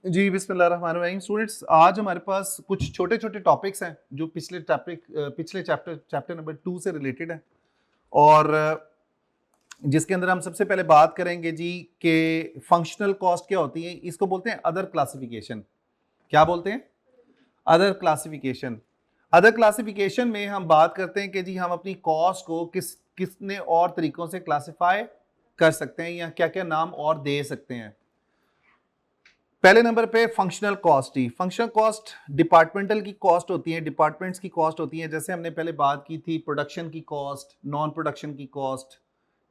जी बिस्मिल्लाहिर्रहमानिर्रहीम। स्टूडेंट्स, आज हमारे पास कुछ छोटे छोटे टॉपिक्स हैं जो पिछले चैप्टर नंबर 2 से रिलेटेड है, और जिसके अंदर हम सबसे पहले बात करेंगे जी कि फंक्शनल कॉस्ट क्या होती है। इसको बोलते हैं अदर क्लासिफिकेशन। क्या बोलते हैं? Other classification. अदर क्लासिफिकेशन में हम बात करते हैं कि जी हम अपनी कॉस्ट को किसने और तरीकों से क्लासिफाई कर सकते हैं या क्या क्या नाम और दे सकते हैं। पहले नंबर पे फंक्शनल कॉस्ट ही। फंक्शनल कॉस्ट डिपार्टमेंटल की कॉस्ट होती है, डिपार्टमेंट्स की कॉस्ट होती है। जैसे हमने पहले बात की थी प्रोडक्शन की कॉस्ट, नॉन प्रोडक्शन की कॉस्ट,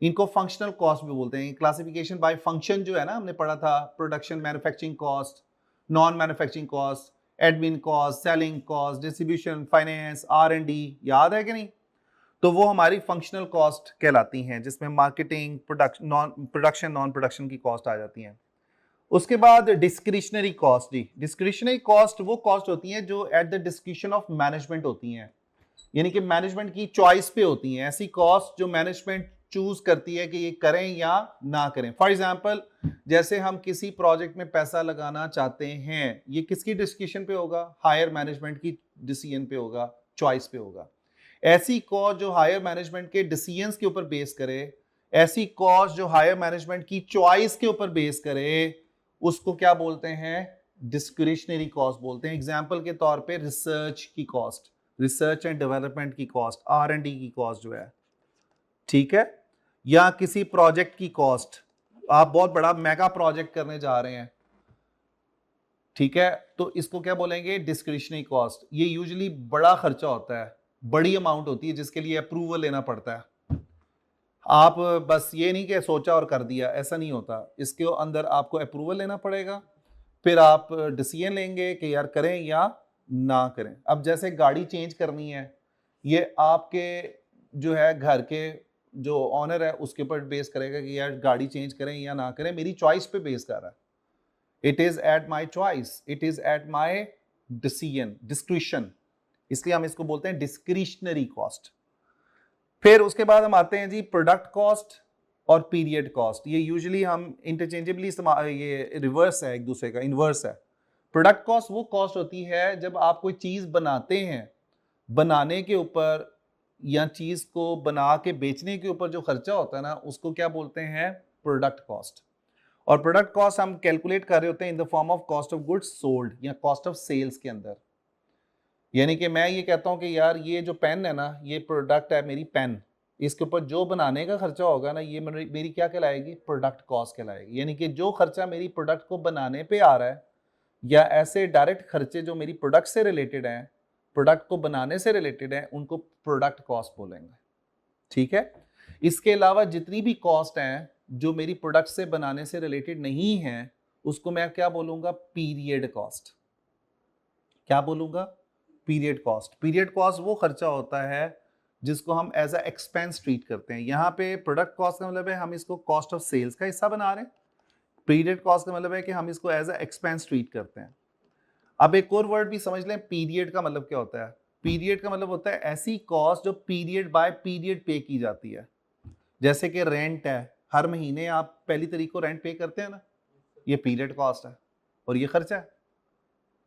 इनको फंक्शनल कॉस्ट भी बोलते हैं। क्लासिफिकेशन बाय फंक्शन जो है ना, हमने पढ़ा था production, manufacturing cost, non manufacturing cost, admin cost, selling cost, distribution, finance, R&D, याद है कि नहीं? तो वो हमारी फंक्शनल कॉस्ट कहलाती हैं, जिसमें मार्केटिंग, प्रोडक्शन, नॉन प्रोडक्शन की कॉस्ट आ जाती हैं। उसके बाद डिस्क्रिशनरी कॉस्ट। डिस्क्रिशनरी कॉस्ट वो कॉस्ट होती हैं जो at the discretion of management होती हैं, यानी कि मैनेजमेंट की चॉइस पे होती हैं। ऐसी कॉस्ट जो मैनेजमेंट चूज करती है कि ये करें या ना करें। फॉर एग्जांपल, जैसे हम किसी प्रोजेक्ट में पैसा लगाना चाहते हैं, ये किसकी डिस्कशन पे होगा? हायर मैनेजमेंट की डिसीजन पे होगा, चॉइस पे होगा। ऐसी कॉस्ट जो हायर मैनेजमेंट के डिसीजंस के ऊपर बेस करे, ऐसी कॉस्ट जो हायर मैनेजमेंट की चॉइस के ऊपर बेस करे, उसको क्या बोलते हैं? डिस्क्रिशनरी कॉस्ट बोलते हैं। एग्जांपल के तौर पे रिसर्च की कॉस्ट, रिसर्च एंड डेवलपमेंट की कॉस्ट, R&D की कॉस्ट जो है, ठीक है, या किसी प्रोजेक्ट की कॉस्ट। आप बहुत बड़ा मेगा प्रोजेक्ट करने जा रहे हैं, ठीक है, तो इसको क्या बोलेंगे? Discretionary cost. ये यूजुअली बड़ा खर्चा होता है, बड़ी अमाउंट होती है जिसके लिए अप्रूवल लेना पड़ता है। आप बस ये नहीं कि सोचा और कर दिया, ऐसा नहीं होता। इसके अंदर आपको अप्रूवल लेना पड़ेगा, फिर आप डिसीजन लेंगे कि यार करें या ना करें। अब जैसे गाड़ी चेंज करनी है, ये आपके जो है घर के जो ऑनर है उसके ऊपर बेस करेगा कि यार गाड़ी चेंज करें या ना करें, मेरी चॉइस पे बेस कर रहा है। It is at my choice, it is at my decision, discretion, इसलिए हम इसको बोलते हैं डिस्क्रिशनरी कॉस्ट। फिर उसके बाद हम आते हैं जी प्रोडक्ट कॉस्ट और पीरियड कॉस्ट। ये यूजुअली हम इंटरचेंजेबली ये रिवर्स है, एक दूसरे का इनवर्स है। प्रोडक्ट कॉस्ट वो कॉस्ट होती है जब आप कोई चीज बनाते हैं, बनाने के ऊपर या चीज को बना के बेचने के ऊपर जो खर्चा होता है ना, उसको क्या बोलते हैं? Product cost. और प्रोडक्ट कॉस्ट हम कैलकुलेट कर रहे होते हैं इन the form of cost of goods sold या कॉस्ट ऑफ सेल्स के अंदर। यानी कि मैं ये कहता हूं कि यार ये जो पेन है ना, ये प्रोडक्ट है मेरी पेन, इसके ऊपर जो बनाने का खर्चा होगा ना, ये मेरी क्या कहलाएगी? प्रोडक्ट कॉस्ट कहलाएगी। यानी कि जो खर्चा मेरी प्रोडक्ट को बनाने पे आ रहा है, या ऐसे डायरेक्ट खर्चे जो मेरी प्रोडक्ट से रिलेटेड हैं, प्रोडक्ट को बनाने से रिलेटेड हैं, उनको प्रोडक्ट कॉस्ट बोलेंगे, ठीक है। इसके अलावा जितनी भी कॉस्ट हैं जो मेरी प्रोडक्ट से बनाने से रिलेटेड नहीं है, उसको मैं क्या बोलूंगा? Period cost. क्या बोलूंगा? Period cost. पीरियड कॉस्ट वो खर्चा होता है जिसको हम एज अ एक्सपेंस ट्रीट करते हैं। यहाँ पे प्रोडक्ट कॉस्ट का मतलब है हम इसको कॉस्ट ऑफ सेल्स का हिस्सा बना रहे हैं। पीरियड कॉस्ट का मतलब है कि हम इसको एज अ एक्सपेंस ट्रीट करते हैं। अब एक और वर्ड भी समझ लें, पीरियड का मतलब क्या होता है? पीरियड का मतलब होता है ऐसी कॉस्ट जो पीरियड बाय पीरियड पे की जाती है। जैसे कि रेंट है, हर महीने आप पहली तारीख को रेंट पे करते हैं ना, ये पीरियड कॉस्ट है और ये खर्चा है।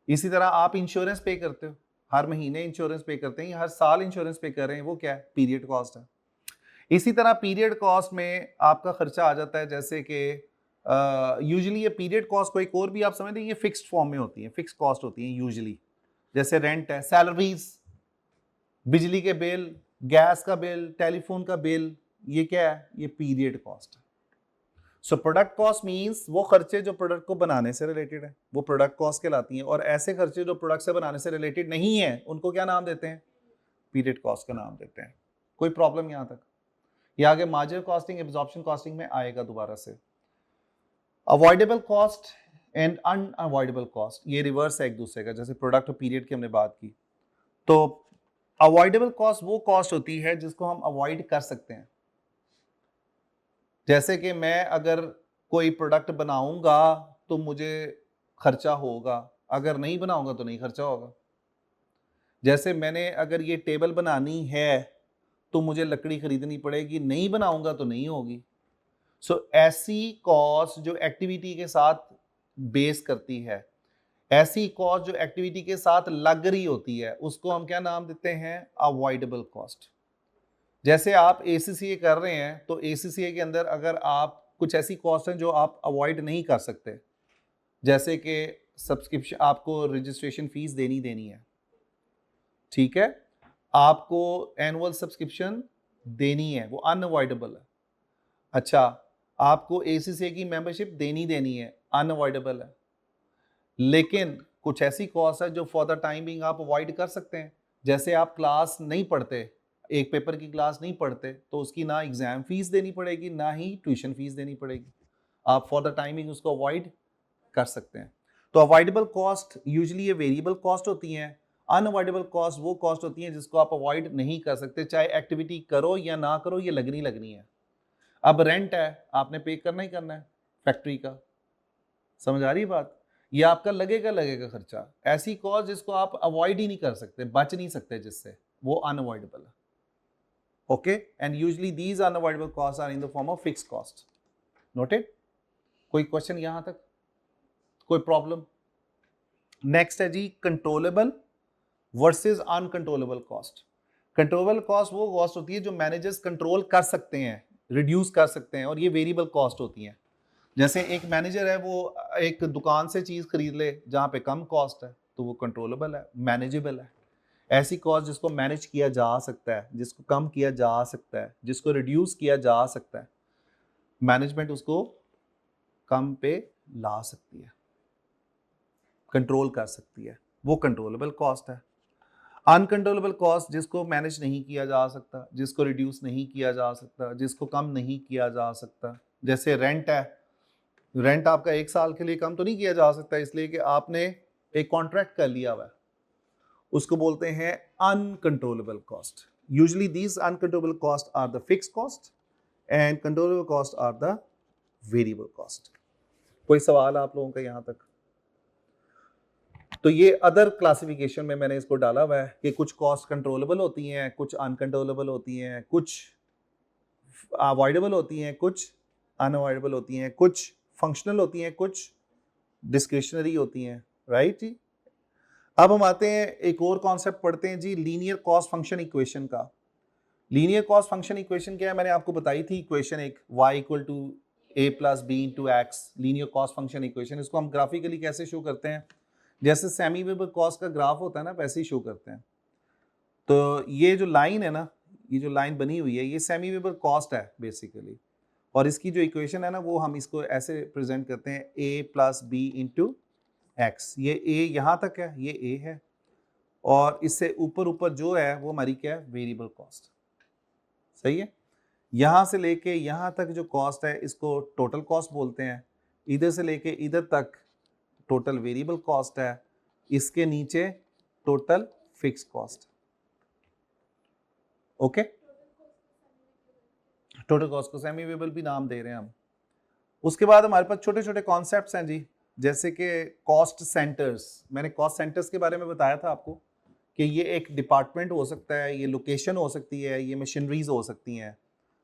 इसी तरह आप इंश्योरेंस पे करते हो, हर महीने इंश्योरेंस पे करते हैं, हर साल इंश्योरेंस पे कर रहे हैं, वो क्या है? पीरियड कॉस्ट है। इसी तरह पीरियड कॉस्ट में आपका खर्चा आ जाता है, जैसे कि यूजुअली ये पीरियड कॉस्ट को एक और भी आप समझ लें, ये फिक्स्ड फॉर्म में होती है, फिक्स कॉस्ट होती है यूजुअली। जैसे रेंट है, सैलरीज, बिजली के बिल, गैस का बिल, टेलीफोन का बिल, ये क्या है? ये पीरियड कॉस्ट है। सो प्रोडक्ट कॉस्ट मींस वो खर्चे जो प्रोडक्ट को बनाने से रिलेटेड है, वो प्रोडक्ट कॉस्ट कहलाती हैं। और ऐसे खर्चे जो प्रोडक्ट से बनाने से रिलेटेड नहीं है, उनको क्या नाम देते हैं? पीरियड कॉस्ट का नाम देते हैं। कोई प्रॉब्लम यहां तक? ये आगे मार्जिनल कॉस्टिंग, एब्जॉर्प्शन कॉस्टिंग में आएगा दोबारा से। Avoidable cost and unavoidable cost, ये रिवर्स है एक दूसरे का। जैसे प्रोडक्ट और पीरियड की हमने बात की, तो अवॉइडेबल कॉस्ट वो कॉस्ट होती है जिसको हम अवॉइड कर सकते हैं। जैसे कि मैं अगर कोई प्रोडक्ट बनाऊंगा तो मुझे खर्चा होगा, अगर नहीं बनाऊंगा तो नहीं खर्चा होगा। जैसे मैंने अगर ये टेबल बनानी है तो मुझे लकड़ी खरीदनी पड़ेगी, नहीं बनाऊंगा तो नहीं होगी। सो ऐसी कॉस्ट जो एक्टिविटी के साथ बेस करती है, ऐसी कॉस्ट जो एक्टिविटी के साथ लग रही होती है उसको हम क्या नाम देते हैं, अवॉइडेबल कॉस्ट। जैसे आप ACCA कर रहे हैं तो ACCA के अंदर अगर आप कुछ ऐसी कॉस्ट हैं जो आप अवॉइड नहीं कर सकते, जैसे कि सब्सक्रिप्शन, आपको रजिस्ट्रेशन फीस देनी है, ठीक है, आपको एनुअल सब्सक्रिप्शन देनी है, वो अनअवॉइडेबल है। अच्छा, आपको ACCA की मेंबरशिप देनी है, अनअवॉइडेबल है। लेकिन कुछ ऐसी कॉस्ट है जो फॉर द टाइम बिंग आप अवॉइड कर सकते हैं। जैसे आप क्लास नहीं पढ़ते, एक पेपर की क्लास नहीं पढ़ते, तो उसकी ना एग्जाम फीस देनी पड़ेगी ना ही ट्यूशन फीस देनी पड़ेगी, आप फॉर द टाइमिंग उसको अवॉइड कर सकते हैं। तो अवॉइडेबल कॉस्ट यूजुअली ये वेरिएबल कॉस्ट होती हैं। अनअवॉइडेबल कॉस्ट वो कॉस्ट होती हैं जिसको आप अवॉइड नहीं कर सकते, चाहे एक्टिविटी करो या ना करो, ये लगनी है। अब रेंट है, आपने पे करना ही करना है फैक्ट्री का, समझ आ रही है बात, ये आपका लगेगा खर्चा। ऐसी कॉस्ट जिसको आप अवॉइड ही नहीं कर सकते, बच नहीं सकते जिससे, वो अनअवॉइडेबल है। Okay, and usually these unavoidable cost are in the form of fixed cost. Noted? कोई क्वेश्चन यहां तक, कोई प्रॉब्लम? नेक्स्ट है जी controllable versus uncontrollable cost. Controllable cost वो कॉस्ट होती है जो मैनेजर्स कंट्रोल कर सकते हैं, रिड्यूस कर सकते हैं, और ये वेरिएबल कॉस्ट होती हैं। जैसे एक मैनेजर है, वो एक दुकान से चीज खरीद ले जहां पे कम कॉस्ट है, तो वो कंट्रोलेबल है, मैनेजेबल है। ऐसी कॉस्ट जिसको मैनेज किया जा सकता है, जिसको कम किया जा सकता है, जिसको रिड्यूस किया जा सकता है, मैनेजमेंट उसको कम पे ला सकती है, कंट्रोल कर सकती है, वो कंट्रोलेबल कॉस्ट है। अनकंट्रोलेबल कॉस्ट जिसको मैनेज नहीं किया जा सकता, जिसको रिड्यूस नहीं किया जा सकता, जिसको कम नहीं किया जा सकता, जैसे रेंट है, रेंट आपका 1 साल के लिए कम तो नहीं किया जा सकता, इसलिए कि आपने एक कॉन्ट्रैक्ट कर लिया हुआ है, उसको बोलते हैं uncontrollable cost. Usually these uncontrollable cost are the fixed cost and controllable cost are the variable cost. कोई सवाल आप लोगों का यहां तक? तो ये अदर क्लासिफिकेशन में मैंने इसको डाला हुआ है कि कुछ कॉस्ट कंट्रोलेबल होती हैं, कुछ अनकंट्रोलेबल होती हैं, कुछ अवॉइडेबल होती हैं, कुछ अनअवॉइडेबल होती हैं, कुछ फंक्शनल होती हैं, कुछ डिस्क्रिशनरी होती हैं। राइट जी? अब हम आते हैं एक और कॉन्सेप्ट पढ़ते हैं जी, लीनियर कॉस्ट फंक्शन इक्वेशन का। लीनियर कॉस्ट फंक्शन इक्वेशन क्या है, मैंने आपको बताई थी इक्वेशन एक, y equal to a plus b into x, linear cost function equation. इसको हम ग्राफिकली कैसे शो करते हैं, जैसे सेमी वेबर कॉस्ट का ग्राफ होता है ना, वैसे ही शो करते हैं। तो ये जो लाइन है ना, ये जो लाइन बनी हुई है, ये सेमी वेबर कॉस्ट है बेसिकली, और इसकी जो इक्वेशन है ना, वो हम इसको ऐसे प्रेजेंट करते हैं, a plus b into x. ये a यहाँ तक है, ये a है, और इससे ऊपर ऊपर जो है वो हमारी क्या है, वेरिएबल कॉस्ट। सही है? यहां से लेके यहां तक जो कॉस्ट है इसको टोटल कॉस्ट बोलते हैं, इधर से लेके इधर तक टोटल वेरिएबल कॉस्ट है, इसके नीचे total fix cost. Okay, total cost को सेमी वेरिएबल भी नाम दे रहे हैं हम। उसके बाद हमारे पास छोटे छोटे कॉन्सेप्ट्स हैं जी, जैसे कि कॉस्ट सेंटर्स। मैंने कॉस्ट सेंटर्स के बारे में बताया था आपको कि ये एक डिपार्टमेंट हो सकता है, ये लोकेशन हो सकती है, ये मशीनरीज हो सकती हैं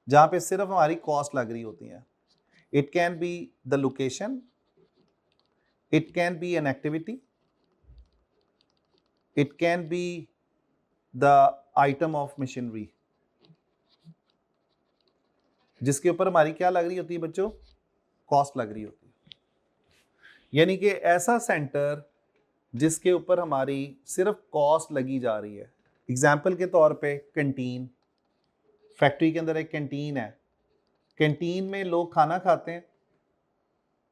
जहां पे सिर्फ हमारी कॉस्ट लग रही होती है। It can be the location, it can be an activity, it can be the item of machinery, जिसके ऊपर हमारी क्या लग रही होती है बच्चों, कॉस्ट लग रही होती है। यानी कि ऐसा सेंटर जिसके ऊपर हमारी सिर्फ कॉस्ट लगी जा रही है। एग्जाम्पल के तौर पे कैंटीन, फैक्ट्री के अंदर एक कैंटीन है, कैंटीन में लोग खाना खाते हैं।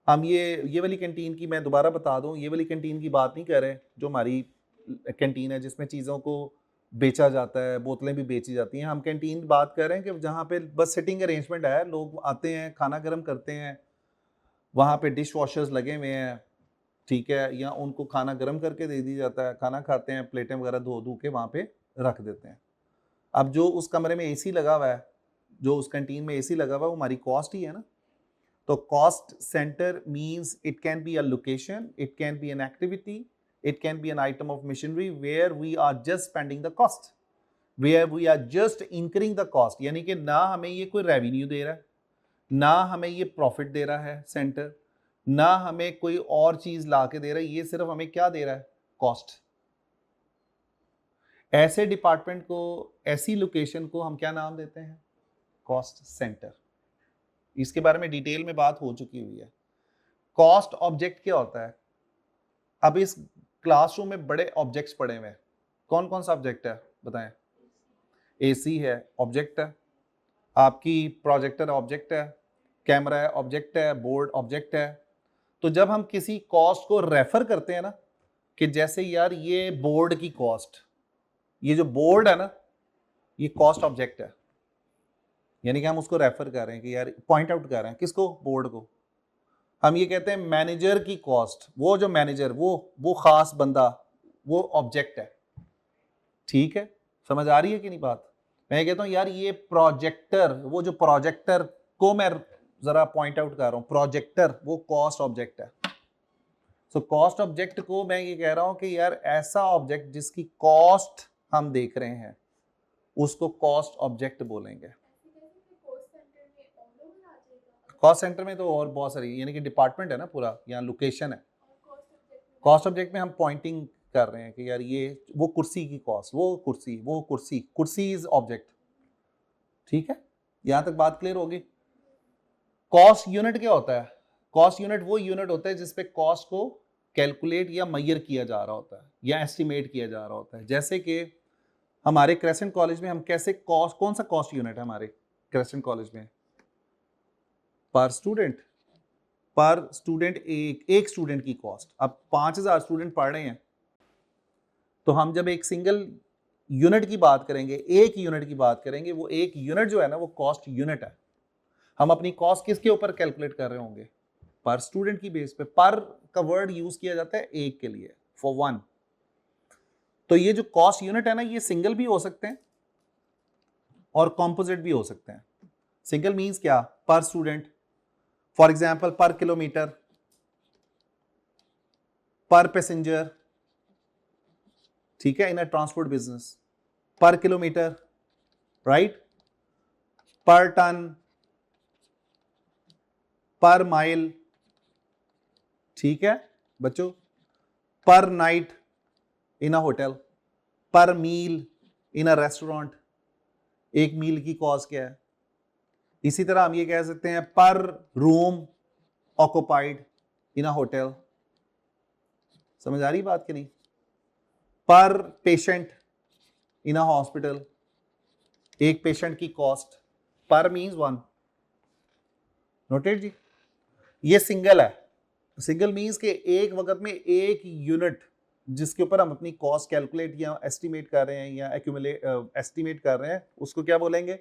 हम ये वाली कैंटीन की मैं दोबारा बता दूं, ये वाली कैंटीन की बात नहीं कर रहे जो हमारी कैंटीन है जिसमें चीज़ों को बेचा जाता है, बोतलें भी बेची जाती हैं। हम कैंटीन बात कर रहे हैं कि जहाँ पे बस सिटिंग अरेंजमेंट है, लोग आते हैं, खाना गर्म करते हैं, वहाँ पे डिश वॉशर्स लगे हुए हैं, ठीक है, या उनको खाना गर्म करके दे दिया जाता है, खाना खाते हैं, प्लेटें वगैरह धो के वहाँ पे रख देते हैं। अब जो उस कमरे में AC लगा हुआ है, जो उस कैंटीन में AC लगा हुआ है, वो हमारी कॉस्ट ही है ना। तो cost centre means it can be a location, it can be an activity, it can be an item of machinery where we are just spending the cost, where we are just incurring the cost। यानी कि ना हमें ये कोई revenue दे रहा है, ना हमें ये प्रॉफिट दे रहा है सेंटर, ना हमें कोई और चीज ला के दे रहा है, ये सिर्फ हमें क्या दे रहा है, कॉस्ट। ऐसे डिपार्टमेंट को, ऐसी लोकेशन को हम क्या नाम देते हैं, कॉस्ट सेंटर। इसके बारे में डिटेल में बात हो चुकी हुई है। कॉस्ट ऑब्जेक्ट क्या होता है? अब इस क्लासरूम में बड़े ऑब्जेक्ट्स पड़े हुए हैं, कौन कौन सा ऑब्जेक्ट है बताएं? एसी है, ऑब्जेक्ट है। आपकी प्रोजेक्टर ऑब्जेक्ट है, कैमरा है ऑब्जेक्ट है, बोर्ड ऑब्जेक्ट है। तो जब हम किसी कॉस्ट को रेफर करते हैं ना, कि जैसे यार ये बोर्ड की कॉस्ट, ये जो बोर्ड है ना, ये कॉस्ट ऑब्जेक्ट है, यानी कि हम उसको रेफर कर रहे हैं कि यार पॉइंट आउट कर रहे हैं किसको, बोर्ड को। हम ये कहते हैं मैनेजर की कॉस्ट, वो जो मैनेजर, वो खास बंदा, वो ऑब्जेक्ट है। ठीक है, समझ आ रही है कि नहीं बात? मैं कहता हूं यार ये प्रोजेक्टर, वो जो प्रोजेक्टर को मैं जरा पॉइंट आउट कर रहा हूं, प्रोजेक्टर वो कॉस्ट ऑब्जेक्ट है। सो कॉस्ट ऑब्जेक्ट को मैं ये कह रहा हूं कि यार ऐसा ऑब्जेक्ट जिसकी कॉस्ट हम देख रहे हैं, उसको कॉस्ट ऑब्जेक्ट बोलेंगे। कॉस्ट सेंटर में तो और बहुत सारी, यानी कि डिपार्टमेंट है ना पूरा, यहाँ लोकेशन है। कॉस्ट ऑब्जेक्ट में हम पॉइंटिंग कर रहे हैं कि यार ये वो कुर्सी की कॉस्ट, वो कुर्सी इज ऑब्जेक्ट। ठीक है, यहां तक बात क्लियर होगी? कॉस्ट यूनिट क्या होता है? कॉस्ट यूनिट वो यूनिट होता है जिसपे कॉस्ट को कैलकुलेट या मेजर किया जा रहा होता है या एस्टिमेट किया जा रहा होता है। जैसे कि हमारे क्रेसेंट कॉलेज में हम कैसे कॉस्ट, कौन सा कॉस्ट यूनिट है हमारे क्रेसेंट कॉलेज में? पर स्टूडेंट। पर स्टूडेंट एक स्टूडेंट की कॉस्ट। अब 5000 स्टूडेंट पढ़ रहे हैं, तो हम जब एक सिंगल यूनिट की बात करेंगे, एक यूनिट की बात करेंगे, वो एक यूनिट जो है ना वो कॉस्ट यूनिट है। हम अपनी कॉस्ट किसके ऊपर कैलकुलेट कर रहे होंगे? पर स्टूडेंट की बेस पे। पर का वर्ड यूज किया जाता है एक के लिए, फॉर वन। तो ये जो कॉस्ट यूनिट है ना, ये सिंगल भी हो सकते हैं और कॉम्पोजिट भी हो सकते हैं। सिंगल मीन्स क्या? पर स्टूडेंट, फॉर एग्जाम्पल पर किलोमीटर, पर पैसेंजर। ठीक है, इन अ ट्रांसपोर्ट बिजनेस पर किलोमीटर, राइट, पर टन, पर माइल। ठीक है बच्चों, पर नाइट इन अ होटल, पर मील इन अ रेस्टोरेंट। एक मील की कॉस्ट क्या है? इसी तरह हम ये कह सकते हैं पर रूम ऑक्युपाइड इन अ होटल। समझ आ रही बात कि नहीं? पर पेशेंट इन अ हॉस्पिटल, एक पेशेंट की कॉस्ट। पर मीन्स वन। नोटेड जी? ये सिंगल है। सिंगल मीन्स के एक वक्त में एक यूनिट जिसके ऊपर हम अपनी कॉस्ट कैलकुलेट या एस्टिमेट कर रहे हैं या एक्यूमुलेट एस्टिमेट कर रहे हैं, उसको क्या बोलेंगे?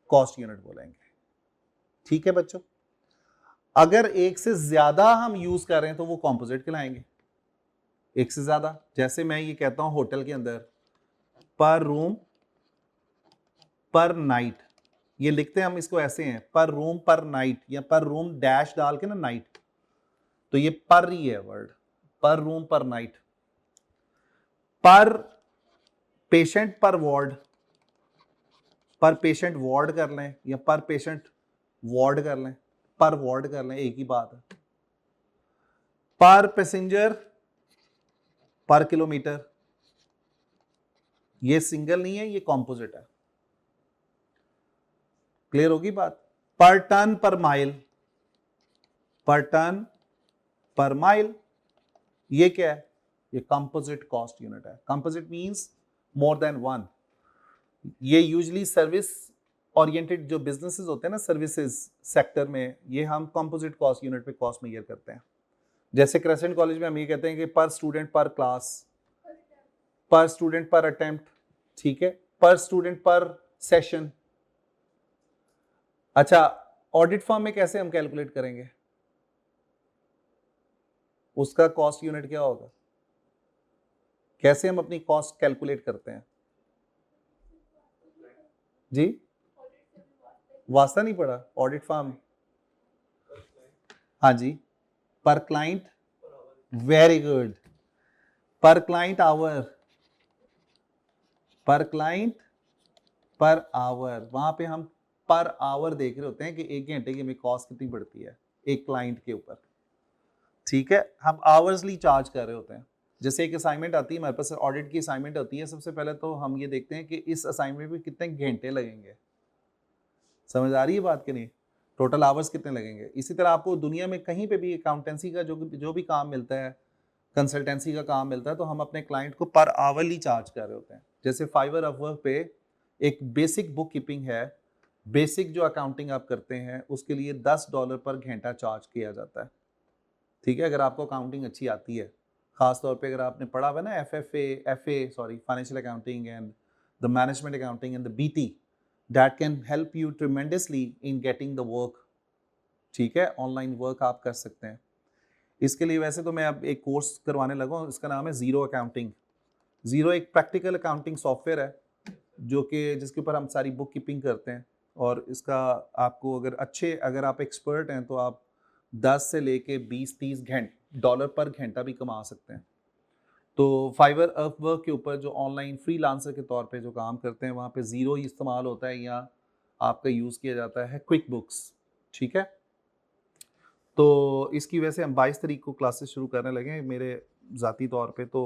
कॉस्ट यूनिट बोलेंगे। ठीक है बच्चों? अगर एक से ज्यादा हम यूज कर रहे हैं तो वो कॉम्पोजिट कहलाएंगे। एक से ज्यादा, जैसे मैं ये कहता हूं होटल के अंदर पर रूम पर नाइट, ये लिखते हैं हम इसको ऐसे हैं, पर रूम पर नाइट, या पर रूम डैश डाल के ना नाइट, तो ये पर ही है वर्ड, पर रूम पर नाइट। पर पेशेंट पर वार्ड, पर पेशेंट वार्ड कर लें या पर पेशेंट वार्ड कर लें, पर वार्ड कर लें, एक ही बात है। पर पैसेंजर पर किलोमीटर, ये सिंगल नहीं है, ये कॉम्पोजिट है। क्लियर होगी बात? पर टन पर माइल, पर टन पर माइल, ये क्या है? ये कंपोजिट कॉस्ट यूनिट है। Composite means more than one. ये यूजुअली सर्विस ओरिएंटेड जो बिजनेसेस होते हैं ना, सर्विसेज सेक्टर में, ये हम कंपोजिट कॉस्ट यूनिट पे कॉस्ट मेजर करते हैं। जैसे क्रेसेंट कॉलेज में हम ये कहते हैं कि पर स्टूडेंट पर क्लास, पर स्टूडेंट पर अटेम्प्ट, ठीक है, पर स्टूडेंट पर सेशन। अच्छा, ऑडिट फॉर्म में कैसे हम कैलकुलेट करेंगे? उसका कॉस्ट यूनिट क्या होगा? कैसे हम अपनी कॉस्ट कैलकुलेट करते हैं जी? वास्ता नहीं पड़ा ऑडिट फॉर्म? हाँ जी, पर क्लाइंट, वेरी गुड, पर क्लाइंट आवर, पर क्लाइंट पर आवर। वहां पे हम पर आवर देख रहे होते हैं कि एक घंटे की हमें कॉस्ट कितनी पड़ती है। एक क्लाइंट के ऊपर, ठीक है। हम आवर्सली चार्ज कर रहे होते हैं। जैसे एक असाइनमेंट आती है हमारे पास, ऑडिट की असाइनमेंट होती है, सबसे पहले तो हम ये देखते हैं कि इस असाइनमेंट में कितने घंटे लगेंगे। समझ आ रही है बात कि नहीं? टोटल आवर्स कितने लगेंगे। इसी तरह आपको दुनिया में कहीं पे भी अकाउंटेंसी का जो भी काम मिलता है, कंसल्टेंसी का काम मिलता है, तो हम अपने क्लाइंट को पर आवरली चार्ज कर रहे होते हैं। जैसे फाइवर अपवर्क पे एक बेसिक बुक कीपिंग है, बेसिक जो अकाउंटिंग आप करते हैं उसके लिए $10 पर घंटा चार्ज किया जाता है, ठीक है। अगर आपको अकाउंटिंग अच्छी आती है, खासतौर पे अगर आपने पढ़ा हुआ है ना financial accounting and the management accounting and the BT, that can help you tremendously in getting the work, ठीक है। ऑनलाइन वर्क आप कर सकते हैं। इसके लिए वैसे तो मैं अब एक कोर्स करवाने लगा हूँ, इसका नाम है ज़ीरो अकाउंटिंग। ज़ीरो एक प्रैक्टिकल अकाउंटिंग सॉफ्टवेयर है जो कि जिसके ऊपर हम सारी बुक कीपिंग करते हैं, और इसका आपको अगर आप एक्सपर्ट हैं तो आप 10 से लेके 20-30 डॉलर पर घंटा भी कमा सकते हैं। तो फाइवर अपवर्क के ऊपर जो ऑनलाइन फ्रीलांसर के तौर पे जो काम करते हैं, वहाँ पे ज़ीरो ही इस्तेमाल होता है या आपका यूज़ किया जाता है क्विक बुक्स, ठीक है। तो इसकी वजह से हम 22 तारीख को क्लासेस शुरू करने लगे हैं। मेरे ज़ाती तौर पे तो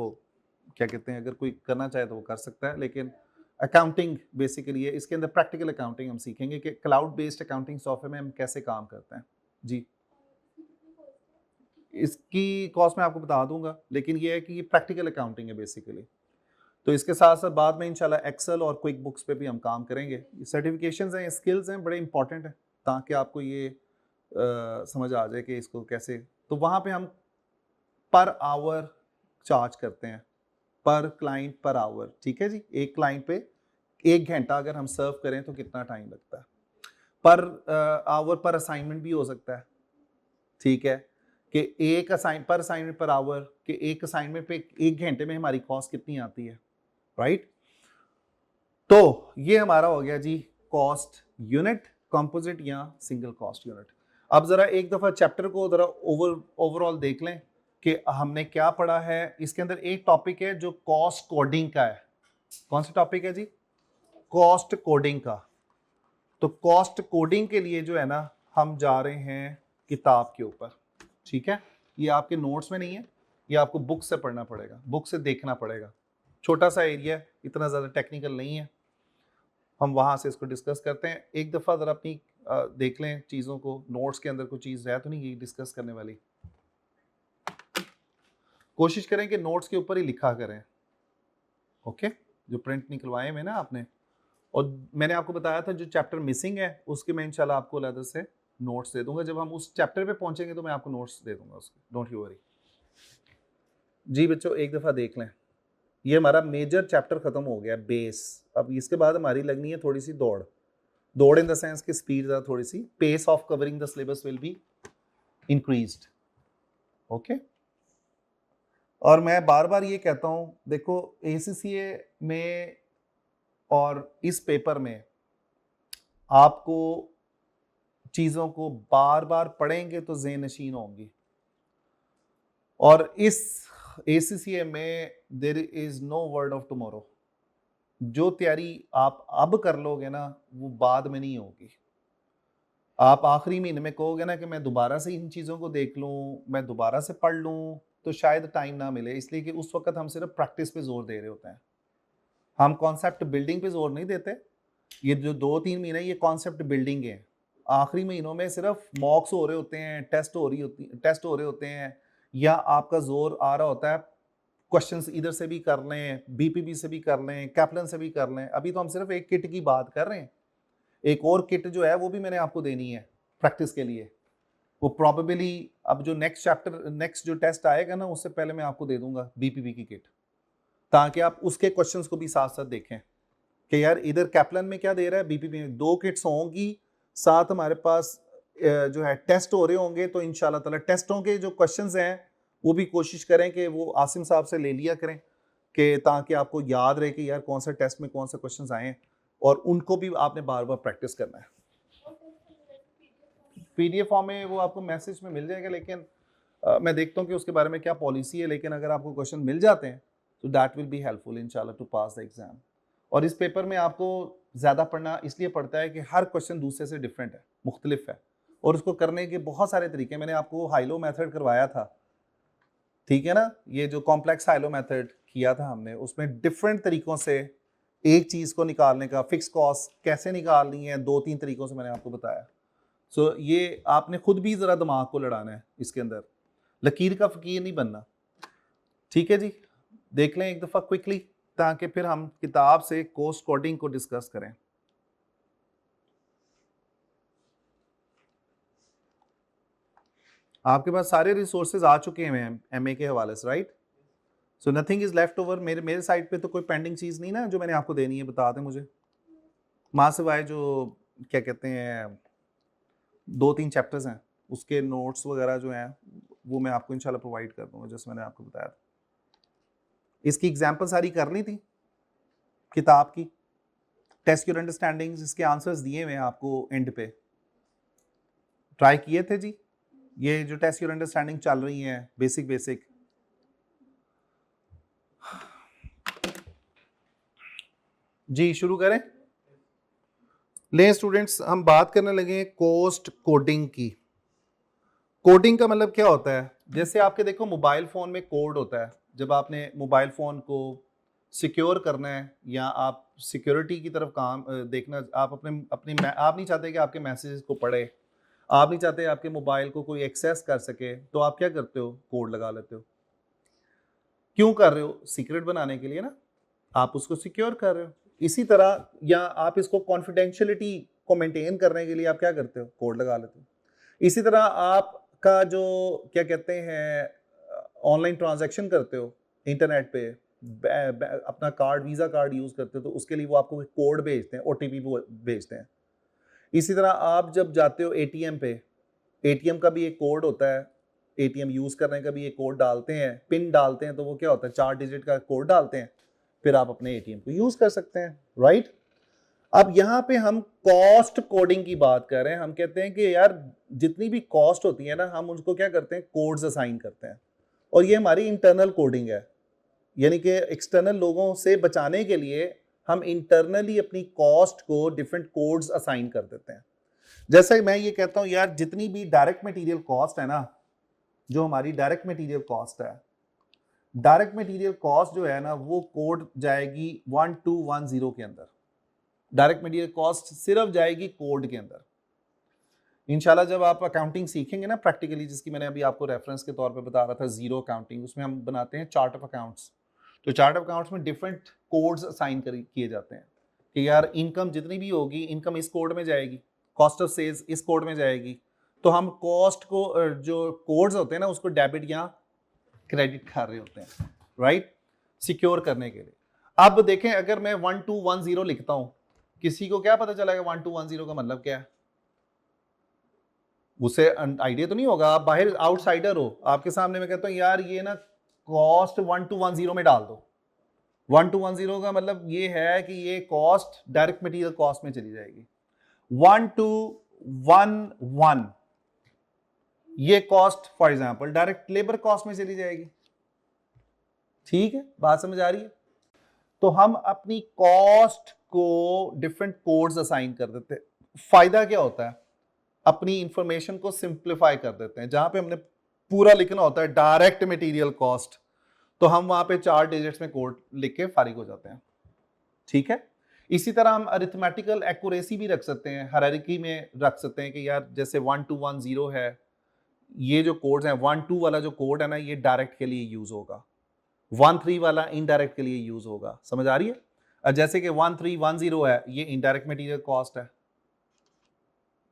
क्या कहते हैं, अगर कोई करना चाहे तो वो कर सकता है, लेकिन अकाउंटिंग बेसिकली है। इसके अंदर प्रैक्टिकल अकाउंटिंग हम सीखेंगे कि क्लाउड बेस्ड अकाउंटिंग सॉफ्टवेयर में हम कैसे काम करते हैं। जी, इसकी कॉस्ट मैं आपको बता दूंगा, लेकिन ये है कि ये प्रैक्टिकल अकाउंटिंग है बेसिकली। तो इसके साथ साथ बाद में इंशाल्लाह एक्सेल और क्विक बुक्स पे भी हम काम करेंगे। सर्टिफिकेशंस हैं, स्किल्स हैं, बड़े इंपॉर्टेंट हैं ताकि आपको ये समझ आ जाए कि इसको कैसे। तो वहाँ पे हम पर आवर चार्ज करते हैं, पर क्लाइंट पर आवर, ठीक है जी। एक क्लाइंट पे 1 घंटा अगर हम सर्व करें तो कितना टाइम लगता है। पर आवर पर असाइनमेंट भी हो सकता है, ठीक है, कि पर असाइनमेंट पर आवर कि एक असाइनमेंट पे 1 घंटे में हमारी कॉस्ट कितनी आती है, राइट। तो ये हमारा हो गया जी कॉस्ट यूनिट, कंपोजिट या सिंगल कॉस्ट यूनिट। अब जरा एक दफा चैप्टर को जरा ओवरऑल देख लें कि हमने क्या पढ़ा है। इसके अंदर एक टॉपिक है जो कॉस्ट कोडिंग का है। कौन सा टॉपिक है जी? कॉस्ट कोडिंग का। तो कॉस्ट कोडिंग के लिए जो है ना, हम जा रहे हैं किताब के ऊपर, ठीक है। ये आपके नोट्स में नहीं है, ये आपको बुक से पढ़ना पड़ेगा, बुक से देखना पड़ेगा। छोटा सा एरिया, इतना ज़्यादा टेक्निकल नहीं है। हम वहाँ से इसको डिस्कस करते हैं। एक दफ़ा ज़रा अपनी देख लें चीज़ों को, नोट्स के अंदर कोई चीज़ है तो नहीं ये डिस्कस करने वाली। कोशिश करें कि नोट्स के ऊपर ही लिखा करें, ओके। जो प्रिंट निकलवाए में ना आपने, और मैंने आपको बताया था जो चैप्टर मिसिंग है उसके मैं इंशाल्लाह आपको अलग से नोट्स दे दूंगा। जब हम उस चैप्टर पे पहुंचेंगे तो मैं आपको नोट्स दे दूंगा उसके, डोंट यू वरी। जी बच्चों, एक दफ़ा देख लें, ये हमारा मेजर चैप्टर खत्म हो गया, बेस। अब इसके बाद हमारी लगनी है थोड़ी सी दौड़, दौड़ इन द सेंस की स्पीड ज़रा थोड़ी सी, pace of covering the syllabus will be increased, okay. और मैं बार बार ये कहता हूँ, देखो ACCA में और इस पेपर में आपको चीज़ों को बार बार पढ़ेंगे तो ज़हन नशीन होंगी, और इस ACCA में there is no word of tomorrow. जो तैयारी आप अब कर लोगे ना वो बाद में नहीं होगी। आप आखिरी महीने में कहोगे ना कि मैं दोबारा से इन चीज़ों को देख लूँ, मैं दोबारा से पढ़ लूँ, तो शायद टाइम ना मिले, इसलिए कि उस वक्त हम सिर्फ प्रैक्टिस पे जोर दे रहे होते हैं, हम कॉन्सेप्ट बिल्डिंग पे जोर नहीं देते। ये जो 2-3 महीने ये कॉन्सेप्ट बिल्डिंग है। आखिरी महीनों में सिर्फ मॉक्स हो रहे होते हैं, टेस्ट हो रहे होते हैं, या आपका जोर आ रहा होता है क्वेश्चंस इधर से भी कर लें, BPB से भी कर लें, कैप्लन से भी कर लें। अभी तो हम सिर्फ एक किट की बात कर रहे हैं, एक और किट जो है वो भी मैंने आपको देनी है प्रैक्टिस के लिए। वो प्रॉबेबली अब जो नेक्स्ट जो टेस्ट आएगा ना उससे पहले मैं आपको दे दूंगा BPB की किट, ताकि आप उसके क्वेश्चंस को भी साथ साथ देखें कि यार इधर कैप्लन में क्या दे रहा है, BPB में 2 किट्स होंगी, साथ हमारे पास जो है टेस्ट हो रहे होंगे। तो इंशाल्लाह ताला टेस्टों के जो क्वेश्चंस हैं वो भी कोशिश करें कि वो आसिम साहब से ले लिया करें, कि ताकि आपको याद रहे कि यार कौन सा टेस्ट में कौन से क्वेश्चंस आए हैं, और उनको भी आपने बार बार प्रैक्टिस करना है। PDF फॉर्म में वो आपको मैसेज में मिल जाएगा, लेकिन मैं देखता हूँ कि उसके बारे में क्या पॉलिसी है, लेकिन अगर आपको क्वेश्चन मिल जाते हैं तो दैट विल बी हेल्पफुल इंशाल्लाह टू पास द एग्जाम। और इस पेपर में आपको ज़्यादा पढ़ना इसलिए पड़ता है कि हर क्वेश्चन दूसरे से डिफरेंट है, मुख्तलिफ है, और उसको करने के बहुत सारे तरीके, मैंने आपको हाइलो मेथड करवाया था, ठीक है ना, ये जो कॉम्प्लेक्स हाइलो मेथड किया था हमने, उसमें डिफरेंट तरीकों से एक चीज को निकालने का, फिक्स कॉस्ट कैसे निकालनी है, 2-3 तरीकों से मैंने आपको बताया। सो ये आपने खुद भी जरा दिमाग को लड़ाना है इसके अंदर, लकीर का फकीर नहीं बनना, ठीक है जी। देख लें एक दफा क्विकली, ताकि फिर हम किताब से कॉस्ट कोडिंग को डिस्कस करें। आपके पास सारे रिसोर्सेज आ चुके हैं एमए के हवाले से, right? So nothing is left over. मेरे साइड पे तो कोई पेंडिंग चीज नहीं ना जो मैंने आपको देनी है, बता दें मुझे, माँ सिवाय जो क्या कहते हैं 2-3 चैप्टर्स हैं उसके नोट्स वगैरह जो हैं वो मैं आपको इंशाल्लाह प्रोवाइड कर दूंगा, जैसे मैंने आपको बताया था। इसकी एग्जाम्पल सारी कर ली थी किताब की, टेस्ट योर अंडरस्टैंडिंग्स, इसके आंसर्स दिए हुए हैं आपको एंड पे, ट्राई किए थे जी। ये जो टेस्ट योर अंडरस्टैंडिंग चल रही है बेसिक, जी शुरू करें। ले स्टूडेंट्स, हम बात करने लगे कॉस्ट कोडिंग की। कोडिंग का मतलब क्या होता है? जैसे आपके देखो मोबाइल फोन में कोड होता है, जब आपने मोबाइल फोन को सिक्योर करना है या आप सिक्योरिटी की तरफ काम देखना, आप आप नहीं चाहते कि आपके मैसेजेस को पढ़े, आप नहीं चाहते आपके मोबाइल को कोई एक्सेस कर सके, तो आप क्या करते हो? कोड लगा लेते हो। क्यों कर रहे हो? सीक्रेट बनाने के लिए ना, आप उसको सिक्योर कर रहे हो। इसी तरह या आप इसको कॉन्फिडेंशियलिटी को मेंटेन करने के लिए आप क्या करते हो? कोड लगा लेते हो। इसी तरह आपका जो क्या कहते हैं ऑनलाइन ट्रांजैक्शन करते हो इंटरनेट पे, अपना कार्ड, वीजा कार्ड यूज करते हो, तो उसके लिए वो आपको कोड भेजते हैं, ओटीपी भेजते हैं। इसी तरह आप जब जाते हो एटीएम पे, एटीएम का भी एक कोड होता है, एटीएम यूज करने का भी एक कोड डालते हैं, पिन डालते हैं, तो वो क्या होता है 4 डिजिट का कोड डालते हैं, फिर आप अपने एटीएम को यूज कर सकते हैं, राइट? अब यहां पे हम कॉस्ट कोडिंग की बात कर रहे हैं। हम कहते हैं कि यार जितनी भी कॉस्ट होती है ना, हम उसको क्या करते हैं? कोड्स असाइन करते हैं, और ये हमारी इंटरनल कोडिंग है, यानी कि एक्सटर्नल लोगों से बचाने के लिए हम इंटरनली अपनी कॉस्ट को डिफरेंट कोड्स असाइन कर देते हैं। जैसे मैं ये कहता हूं यार, जितनी भी डायरेक्ट मटेरियल कॉस्ट है ना, जो हमारी डायरेक्ट मटेरियल कॉस्ट है, डायरेक्ट मटेरियल कॉस्ट जो है ना, वो कोड जाएगी 1210 के अंदर। डायरेक्ट मटेरियल कॉस्ट सिर्फ जाएगी कोड के अंदर। इंशाल्लाह जब आप अकाउंटिंग सीखेंगे ना प्रैक्टिकली, जिसकी मैंने अभी आपको रेफरेंस के तौर पे बता रहा था, जीरो अकाउंटिंग, उसमें हम बनाते हैं चार्ट ऑफ अकाउंट्स। तो चार्ट ऑफ अकाउंट्स में डिफरेंट कोड्स असाइन किए जाते हैं कि यार इनकम जितनी भी होगी, इनकम इस कोड में जाएगी, कॉस्ट ऑफ सेल्स इस कोड में जाएगी। तो हम कॉस्ट को जो कोड्स होते हैं ना, उसको डेबिट या क्रेडिट कर रहे होते हैं, राइट, सिक्योर करने के लिए। अब देखें, अगर मैं 1210 लिखता हूं, किसी को क्या पता चलेगा 1210 का मतलब क्या है? उसे आइडिया तो नहीं होगा। आप बाहर आउटसाइडर हो, आपके सामने मैं कहता हूं यार ये ना कॉस्ट 1210 में डाल दो। 1210 का मतलब ये है कि ये कॉस्ट डायरेक्ट मटेरियल कॉस्ट में चली जाएगी। 1211 ये cost for example direct labour cost में चली जाएगी। ठीक है, बात समझ आ रही है? तो हम अपनी कॉस्ट को डिफरेंट कोड्स असाइन कर देते हैं। फायदा क्या होता है? अपनी इंफॉर्मेशन को सिंप्लीफाई कर देते हैं। जहां पे हमने पूरा लिखना होता है डायरेक्ट मटेरियल कॉस्ट, तो हम वहां पे 4 डिजिट्स में कोड लिख के फारिग हो जाते हैं। ठीक है, इसी तरह हम अरिथमेटिकल एक्यूरेसी भी रख सकते हैं, हायरार्की में रख सकते हैं कि यार जैसे 1210 है, ये जो कोड्स हैं, 12 वाला जो कोड है ना, ये डायरेक्ट के लिए यूज होगा, 13 वाला इनडायरेक्ट के लिए यूज होगा। समझ आ रही है? जैसे कि 1310 है, ये इनडायरेक्ट मटेरियल कॉस्ट है।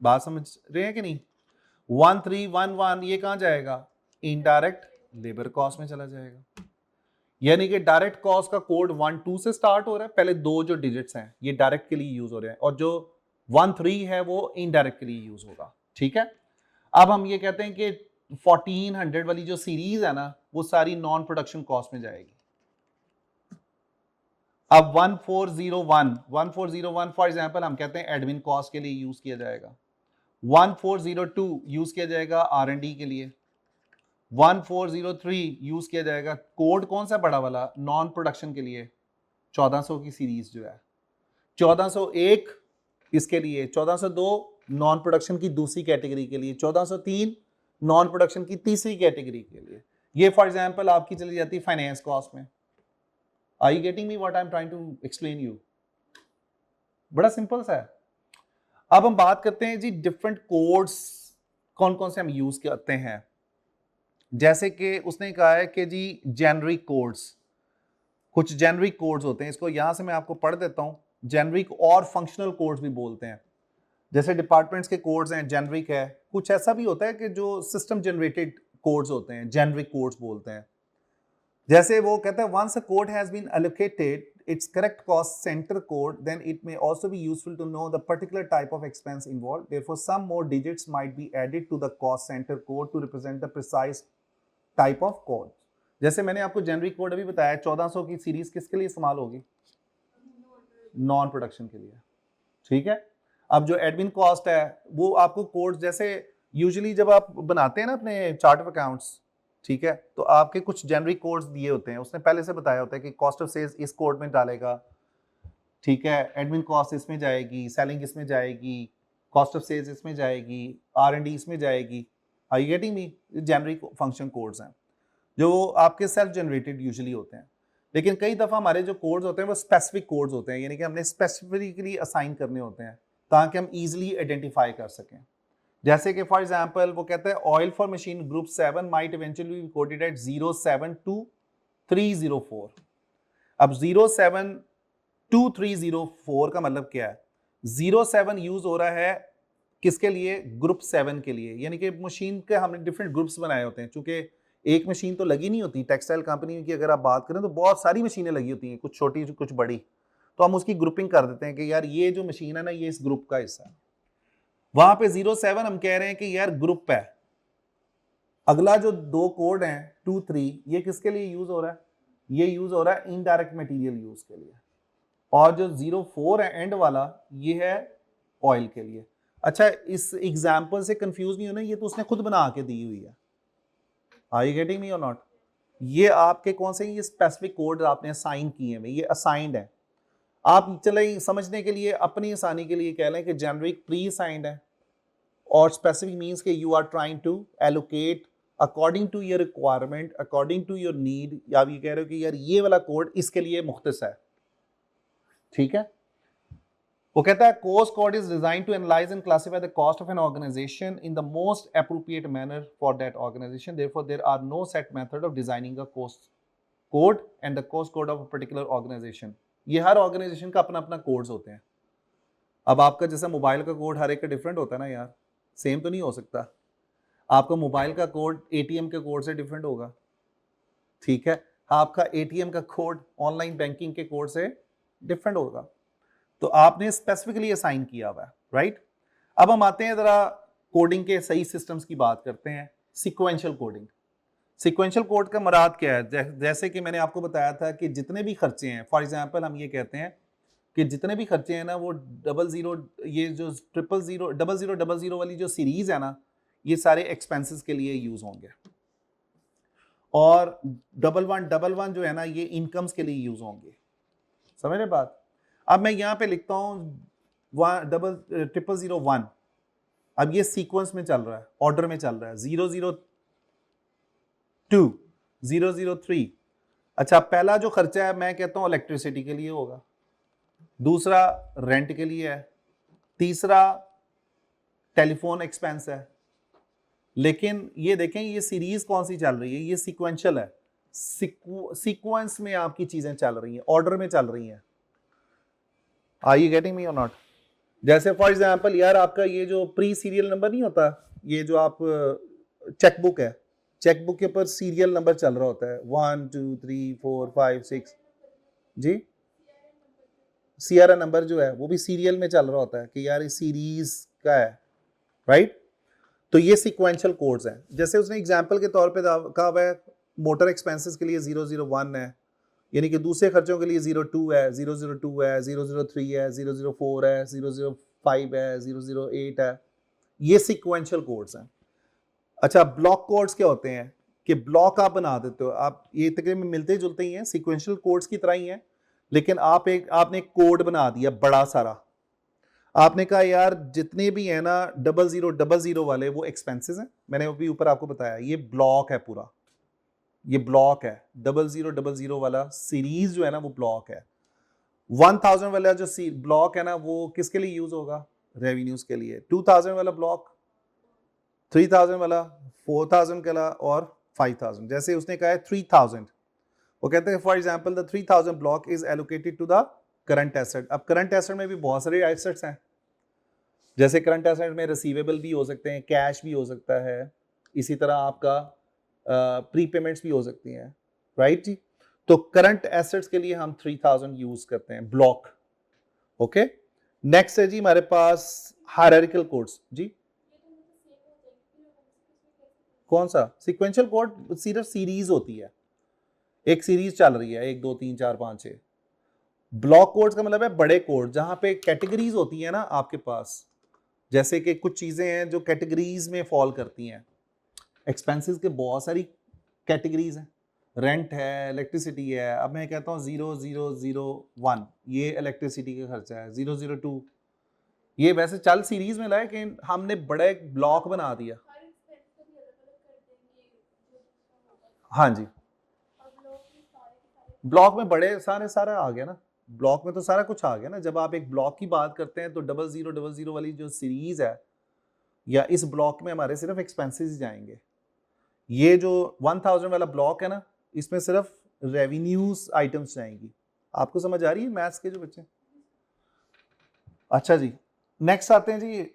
बात समझ रहे हैं कि नहीं? 1311 ये कहां जाएगा? इनडायरेक्ट लेबर कॉस्ट में चला जाएगा। यानी कि डायरेक्ट कॉस्ट का कोड 12 से स्टार्ट हो रहा है, पहले 2 जो डिजिट्स हैं ये डायरेक्ट के लिए यूज हो रहे हैं, और जो 13 है वो इनडायरेक्ट के लिए यूज होगा। ठीक है, अब हम ये कहते हैं कि 1400 वाली जो सीरीज है ना, वो सारी नॉन प्रोडक्शन कॉस्ट में जाएगी। अब 1401 फॉर एग्जांपल हम कहते हैं एडमिन कॉस्ट के लिए यूज किया जाएगा। 1402 यूज किया जाएगा R&D के लिए। 1403 यूज किया जाएगा, कोड कौन सा बड़ा वाला? नॉन प्रोडक्शन के लिए, 1400 की सीरीज जो है। 1401 इसके लिए, 1402 नॉन प्रोडक्शन की दूसरी कैटेगरी के लिए, 1403 नॉन प्रोडक्शन की तीसरी कैटेगरी के लिए। ये फॉर एग्जांपल आपकी चली जाती है फाइनेंस कॉस्ट में। Are you getting me what I am trying to explain you? बड़ा सिंपल सा है। अब हम बात करते हैं जी डिफरेंट कोड्स कौन कौन से हम यूज करते हैं। जैसे कि उसने कहा है कि जी जेनरिक कोड्स, कुछ जेनरिक कोड्स होते हैं, इसको यहां से मैं आपको पढ़ देता हूं। जेनरिक और फंक्शनल कोड्स भी बोलते हैं। जैसे डिपार्टमेंट्स के कोड्स हैं, जेनरिक है। कुछ ऐसा भी होता है कि जो सिस्टम जनरेटेड कोड्स होते हैं, जेनरिक कोड्स बोलते हैं। जैसे वो कहता है once a code has been allocated its correct cost center code, then it may also be useful to know the particular type of expense involved. Therefore, some more digits might be added to the cost center code to represent the precise type of code. जैसे मैंने आपको generic code अभी बताया, 1400 की series किसके लिए इस्तेमाल होगी? नॉन प्रोडक्शन के लिए, ठीक है। अब जो एडमिन कॉस्ट है वो आपको कोड, जैसे यूजुअली जब आप बनाते हैं ना अपने चार्ट ऑफ अकाउंट्स, ठीक है, तो आपके कुछ जेनरिक कोड्स दिए होते हैं, उसने पहले से बताया होता है कि कॉस्ट ऑफ सेल्स इस कोड में डालेगा, ठीक है, एडमिन कॉस्ट इसमें जाएगी, सेलिंग इसमें जाएगी, कॉस्ट ऑफ सेल्स इसमें जाएगी, R&D इसमें जाएगी। Are you getting me? Generic function codes हैं जो आपके सेल्फ जनरेटेड यूजुअली होते हैं। लेकिन कई दफ़ा हमारे जो कोड्स होते हैं वो स्पेसिफिक कोड्स होते हैं, यानी कि हमने स्पेसिफिकली असाइन करने होते हैं ताकि हम इजीली आइडेंटिफाई कर सकें। जैसे कि फॉर एग्जांपल वो कहता है oil for machine group 7 might eventually be coded at 0722304। अब 0722304 का मतलब क्या है? 07 यूज हो रहा है किसके लिए? ग्रुप 7 के लिए, यानी कि मशीन के हमने डिफरेंट ग्रुप्स बनाए होते हैं। चूंकि एक मशीन तो लगी नहीं होती, टेक्सटाइल कंपनी की अगर आप बात करें तो बहुत सारी मशीनें लगी होती हैं, कुछ छोटी कुछ बड़ी, तो हम उसकी ग्रुपिंग कर देते हैं कि यार ये जो मशीन है ना ये इस ग्रुप का हिस्सा है। वहां पे 07 हम कह रहे हैं कि यार ग्रुप है। अगला जो दो कोड हैं 2, 3, ये किसके लिए यूज हो रहा है? ये यूज हो रहा है इनडायरेक्ट मटेरियल यूज के लिए। और जो 04 है एंड वाला, ये है ऑयल के लिए। अच्छा, इस एग्जाम्पल से कंफ्यूज नहीं होना, ये तो उसने खुद बना के दी हुई है। आर यू गेटिंग मी और नॉट? ये आपके कौन से, ये स्पेसिफिक कोड आपने असाइन किए हैं, ये असाइंड है। आप चले समझने के लिए अपनी आसानी के लिए कह लें कि जेनरिक प्री असाइंड है और स्पेसिफिक मींस कि you are trying to allocate according to your requirement, according to your need, या आप ये कह रहे हो कि यार ये वाला कोड इसके लिए मुख्तस है, ठीक है। वो कहता है cost code is design to analyse and classify the cost of an organisation in the most appropriate manner for that organisation. Therefore there are no set method of designing a cost code and the cost code of a particular organisation. ये हर organisation का अपना अपना codes होते हैं। अब आपका जैसा मोबाइल का कोड हर एक का डिफरेंट होता है ना यार, सेम तो नहीं हो सकता। आपका मोबाइल का कोड एटीएम के कोड से डिफरेंट होगा, ठीक है, आपका एटीएम का कोड ऑनलाइन बैंकिंग के कोड से डिफरेंट होगा। तो आपने स्पेसिफिकली असाइन किया हुआ है, राइट। अब हम आते हैं जरा कोडिंग के सही सिस्टम्स की बात करते हैं। Sequential coding. सीक्वेंशियल कोड का मुराद क्या है? जैसे कि मैंने आपको बताया था कि जितने भी खर्चे हैं, फॉर एग्जांपल हम ये कहते हैं कि जितने भी खर्चे हैं ना वो 00, ये जो 00000 वाली जो सीरीज है ना, ये सारे एक्सपेंसेस के लिए यूज होंगे। और 1111 जो है ना ये इनकम्स के लिए यूज होंगे। समझ रहे बात? अब मैं यहाँ पे लिखता हूँ 00001। अब ये सीक्वेंस में चल रहा है, ऑर्डर में चल रहा है। 002, 003। अच्छा, पहला जो खर्चा है मैं कहता हूँ इलेक्ट्रिसिटी के लिए होगा, दूसरा रेंट के लिए है, तीसरा टेलीफोन एक्सपेंस है। लेकिन ये देखें ये सीरीज कौन सी चल रही है? ये सीक्वेंशियल है। सीक्वेंस में आपकी चीजें चल रही हैं, ऑर्डर में चल रही हैं। आर यू गेटिंग मी और नॉट? जैसे फॉर एग्जांपल यार आपका ये जो प्री सीरियल नंबर नहीं होता, ये जो आप चेकबुक है, चेकबुक के ऊपर सीरियल नंबर चल रहा होता है 1 2 3 4 5 6 जी। सीआरए नंबर जो है वो भी सीरियल में चल रहा होता है कि यार ये सीरीज का है, राइट। तो ये सीक्वेंशियल कोड्स हैं। जैसे उसने एग्जांपल के तौर पे कहा हुआ है मोटर एक्सपेंसेस के लिए 001 है, यानी कि दूसरे खर्चों के लिए 02 है, 002 है, 003 है, 004 है, 005 है, 008 है। ये सीक्वेंशियल कोड्स हैं। अच्छा, ब्लॉक कोड्स क्या होते हैं कि ब्लॉक आप बना देते हो, आप ये तकरीबन मिलते जुलते ही हैं, सीक्वेंशियल कोड्स की तरह ही हैं, लेकिन आपने एक कोड बना दिया बड़ा सारा। आपने कहा यार जितने भी है ना 0000 वाले वो एक्सपेंसेस हैं, मैंने अभी ऊपर आपको बताया ये ब्लॉक है पूरा, ये ब्लॉक है 0000 वाला सीरीज जो है ना वो ब्लॉक है। 1000 वाला जो ब्लॉक है ना वो किसके लिए यूज होगा, रेवेन्यूज के लिए। 2000 वाला ब्लॉक, 3000 वाला, 4000 वाला और 5000। जैसे उसने कहा है 3000, वो कहते हैं for example the 3000 block is allocated to the current asset. अब करंट एसेट में भी बहुत सारे एसेट्स हैं, जैसे करंट एसेट में रिसीवेबल भी हो सकते हैं, कैश भी हो सकता है, इसी तरह आपका प्रीपेमेंट्स भी हो सकती हैं, राइट जी। तो करंट एसेट्स के लिए हम 3000 यूज करते हैं ब्लॉक। ओके, नेक्स्ट है जी हमारे पास हायरार्किकल कोड्स। जी कौन सा सीक्वेंशियल कोड, सिर्फ सीरीज होती है, एक सीरीज चल रही है 1 2 3 4 5 6। ब्लॉक कोड्स का मतलब है बड़े कोड जहां पे कैटेगरीज होती है ना आपके पास, जैसे कि कुछ चीजें हैं जो कैटेगरीज में फॉल करती हैं। एक्सपेंसेस के बहुत सारी कैटेगरीज हैं, रेंट है, इलेक्ट्रिसिटी है। अब मैं कहता हूँ 0001 ये इलेक्ट्रिसिटी का खर्चा है, 002 ये वैसे चल सीरीज में लाए कि हमने बड़ा एक ब्लॉक बना दिया। हाँ जी, ब्लॉक में बड़े सारे सारा आ गया ना, ब्लॉक में तो सारा कुछ आ गया ना। जब आप एक ब्लॉक की बात करते हैं तो 0000 वाली जो सीरीज है या इस ब्लॉक में हमारे सिर्फ एक्सपेंसेस ही जाएंगे। ये जो 1000 वाला ब्लॉक है ना इसमें सिर्फ रेवेन्यूज आइटम्स जाएंगी। आपको समझ आ रही है मैथ्स के जो बच्चे? अच्छा जी, नेक्स्ट आते हैं जी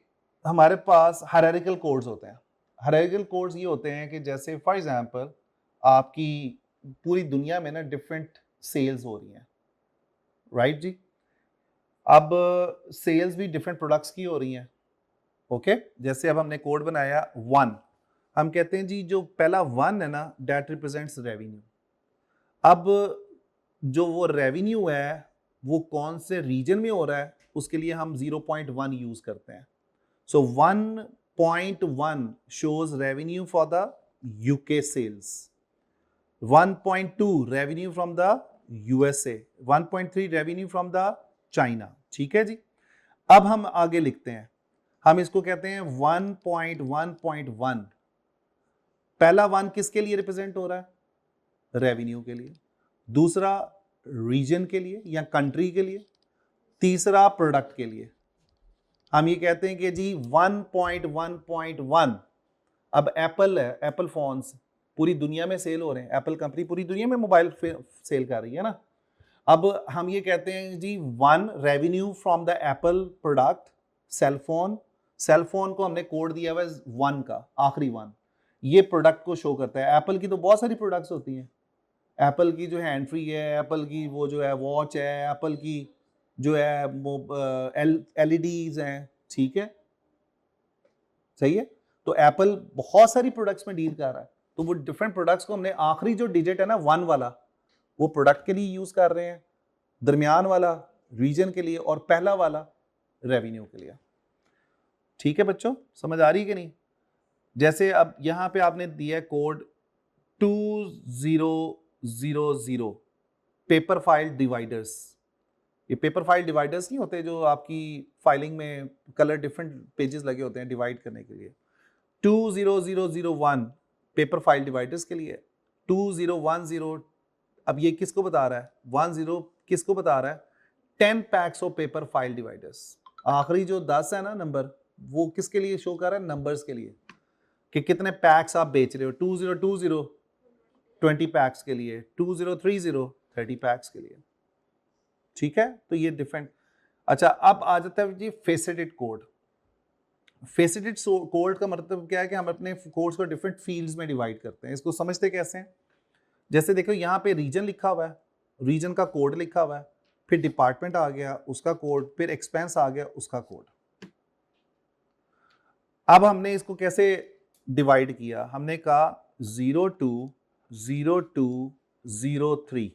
हमारे पास हायरार्किकल कोड्स होते हैं। हायरार्किकल कोड्स ये होते हैं कि जैसे फॉर एग्जांपल आपकी पूरी दुनिया में ना डिफरेंट सेल्स हो रही हैं, राइट जी। अब सेल्स भी डिफरेंट प्रोडक्ट्स की हो रही हैं। ओके, जैसे अब हमने कोड बनाया 1, हम कहते हैं जी जो पहला 1 है ना दैट रिप्रेजेंट्स रेवेन्यू। अब जो वो रेवेन्यू है वो कौन से रीजन में हो रहा है उसके लिए हम 0.1 यूज करते हैं। सो 1.1 shows revenue for the UK sales, 1.2 revenue from the USA, 1.3 revenue from the China। ठीक है जी, अब हम आगे लिखते हैं, हम इसको कहते हैं 1.1.1। पहला 1 किसके लिए रिप्रेजेंट हो रहा है, रेवेन्यू के लिए। दूसरा रीजन के लिए या कंट्री के लिए। तीसरा प्रोडक्ट के लिए। हम ये कहते हैं कि जी 1.1.1। अब एप्पल है, एप्पल फोन्स पूरी दुनिया में सेल हो रहे हैं, एप्पल कंपनी पूरी दुनिया में मोबाइल सेल कर रही है ना। अब हम ये कहते हैं जी 1 revenue from the Apple product cellphone. Cellphone को हमने कोड दिया हुआ है 1 का, आखिरी 1 ये प्रोडक्ट को शो करता है। एप्पल की तो बहुत सारी प्रोडक्ट्स होती हैं, एप्पल की जो हैंड फ्री है, एप्पल की वो जो है वॉच है, एप्पल की जो है वो एलईडीज हैं, ठीक है, सही है। तो एप्पल बहुत सारी प्रोडक्ट्स में डील कर रहा है, तो वो डिफरेंट प्रोडक्ट्स को हमने आखिरी जो डिजिट है ना 1 वाला वो प्रोडक्ट के लिए यूज कर रहे हैं, दरमियान वाला रीजन के लिए और पहला वाला रेवेन्यू के लिए। ठीक है बच्चों, समझ आ रही है कि नहीं? जैसे अब यहां पे आपने दिया कोड 2000 पेपर फाइल डिवाइडर्स। ये पेपर फाइल डिवाइडर्स नहीं होते जो आपकी फाइलिंग में कलर डिफरेंट पेजेस लगे होते हैं डिवाइड करने के लिए। 20001 पेपर फाइल डिवाइडर्स के लिए। 2010 अब ये किसको बता रहा है, 10 किसको बता रहा है, 10 PACS of paper file dividers. आखिरी जो 10 है ना नंबर वो किसके लिए शो कर रहा है, नंबर्स के लिए, कि कितने पैक्स आप बेच रहे हो। 2020 20 पैक्स के लिए, 2030 30 पैक्स के लिए। ठीक है, तो ये डिफरेंट। अच्छा, अब आ जाता है जी फेसेटेड कोड। फेसेटेड कोड का मतलब क्या है कि हम अपने कोड्स को डिफरेंट फील्ड्स में डिवाइड करते हैं। इसको समझते कैसे हैं, जैसे देखो यहाँ पे रीजन लिखा हुआ है, रीजन का कोड लिखा हुआ है, फिर डिपार्टमेंट आ गया उसका कोड, फिर एक्सपेंस आ गया उसका कोड। अब हमने इसको कैसे डिवाइड किया, हमने कहा 020203।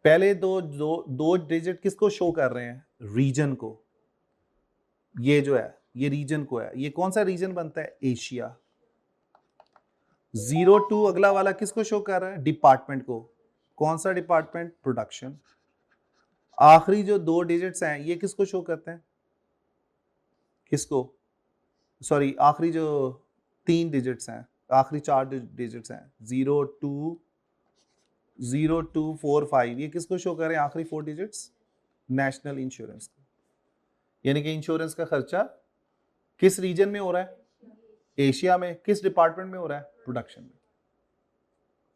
पहले दो डिजिट किसको शो कर रहे हैं, रीजन को। ये जो है ये रीजन को है, ये कौन सा रीजन बनता है, एशिया। 02 अगला वाला किसको शो कर रहा है, डिपार्टमेंट को। कौन सा डिपार्टमेंट, प्रोडक्शन। आखिरी जो 2 डिजिट्स हैं ये किसको शो करते हैं, किसको, सॉरी आखिरी जो 3 डिजिट्स हैं, आखिरी 4 डिजिट्स हैं 0 2 4 5, ये किसको शो कर रहे हैं आखिरी 4 डिजिट्स, नेशनल इंश्योरेंस। यानी कि इंश्योरेंस का खर्चा किस रीजन में हो रहा है, एशिया में, किस डिपार्टमेंट में हो रहा है, प्रोडक्शन में।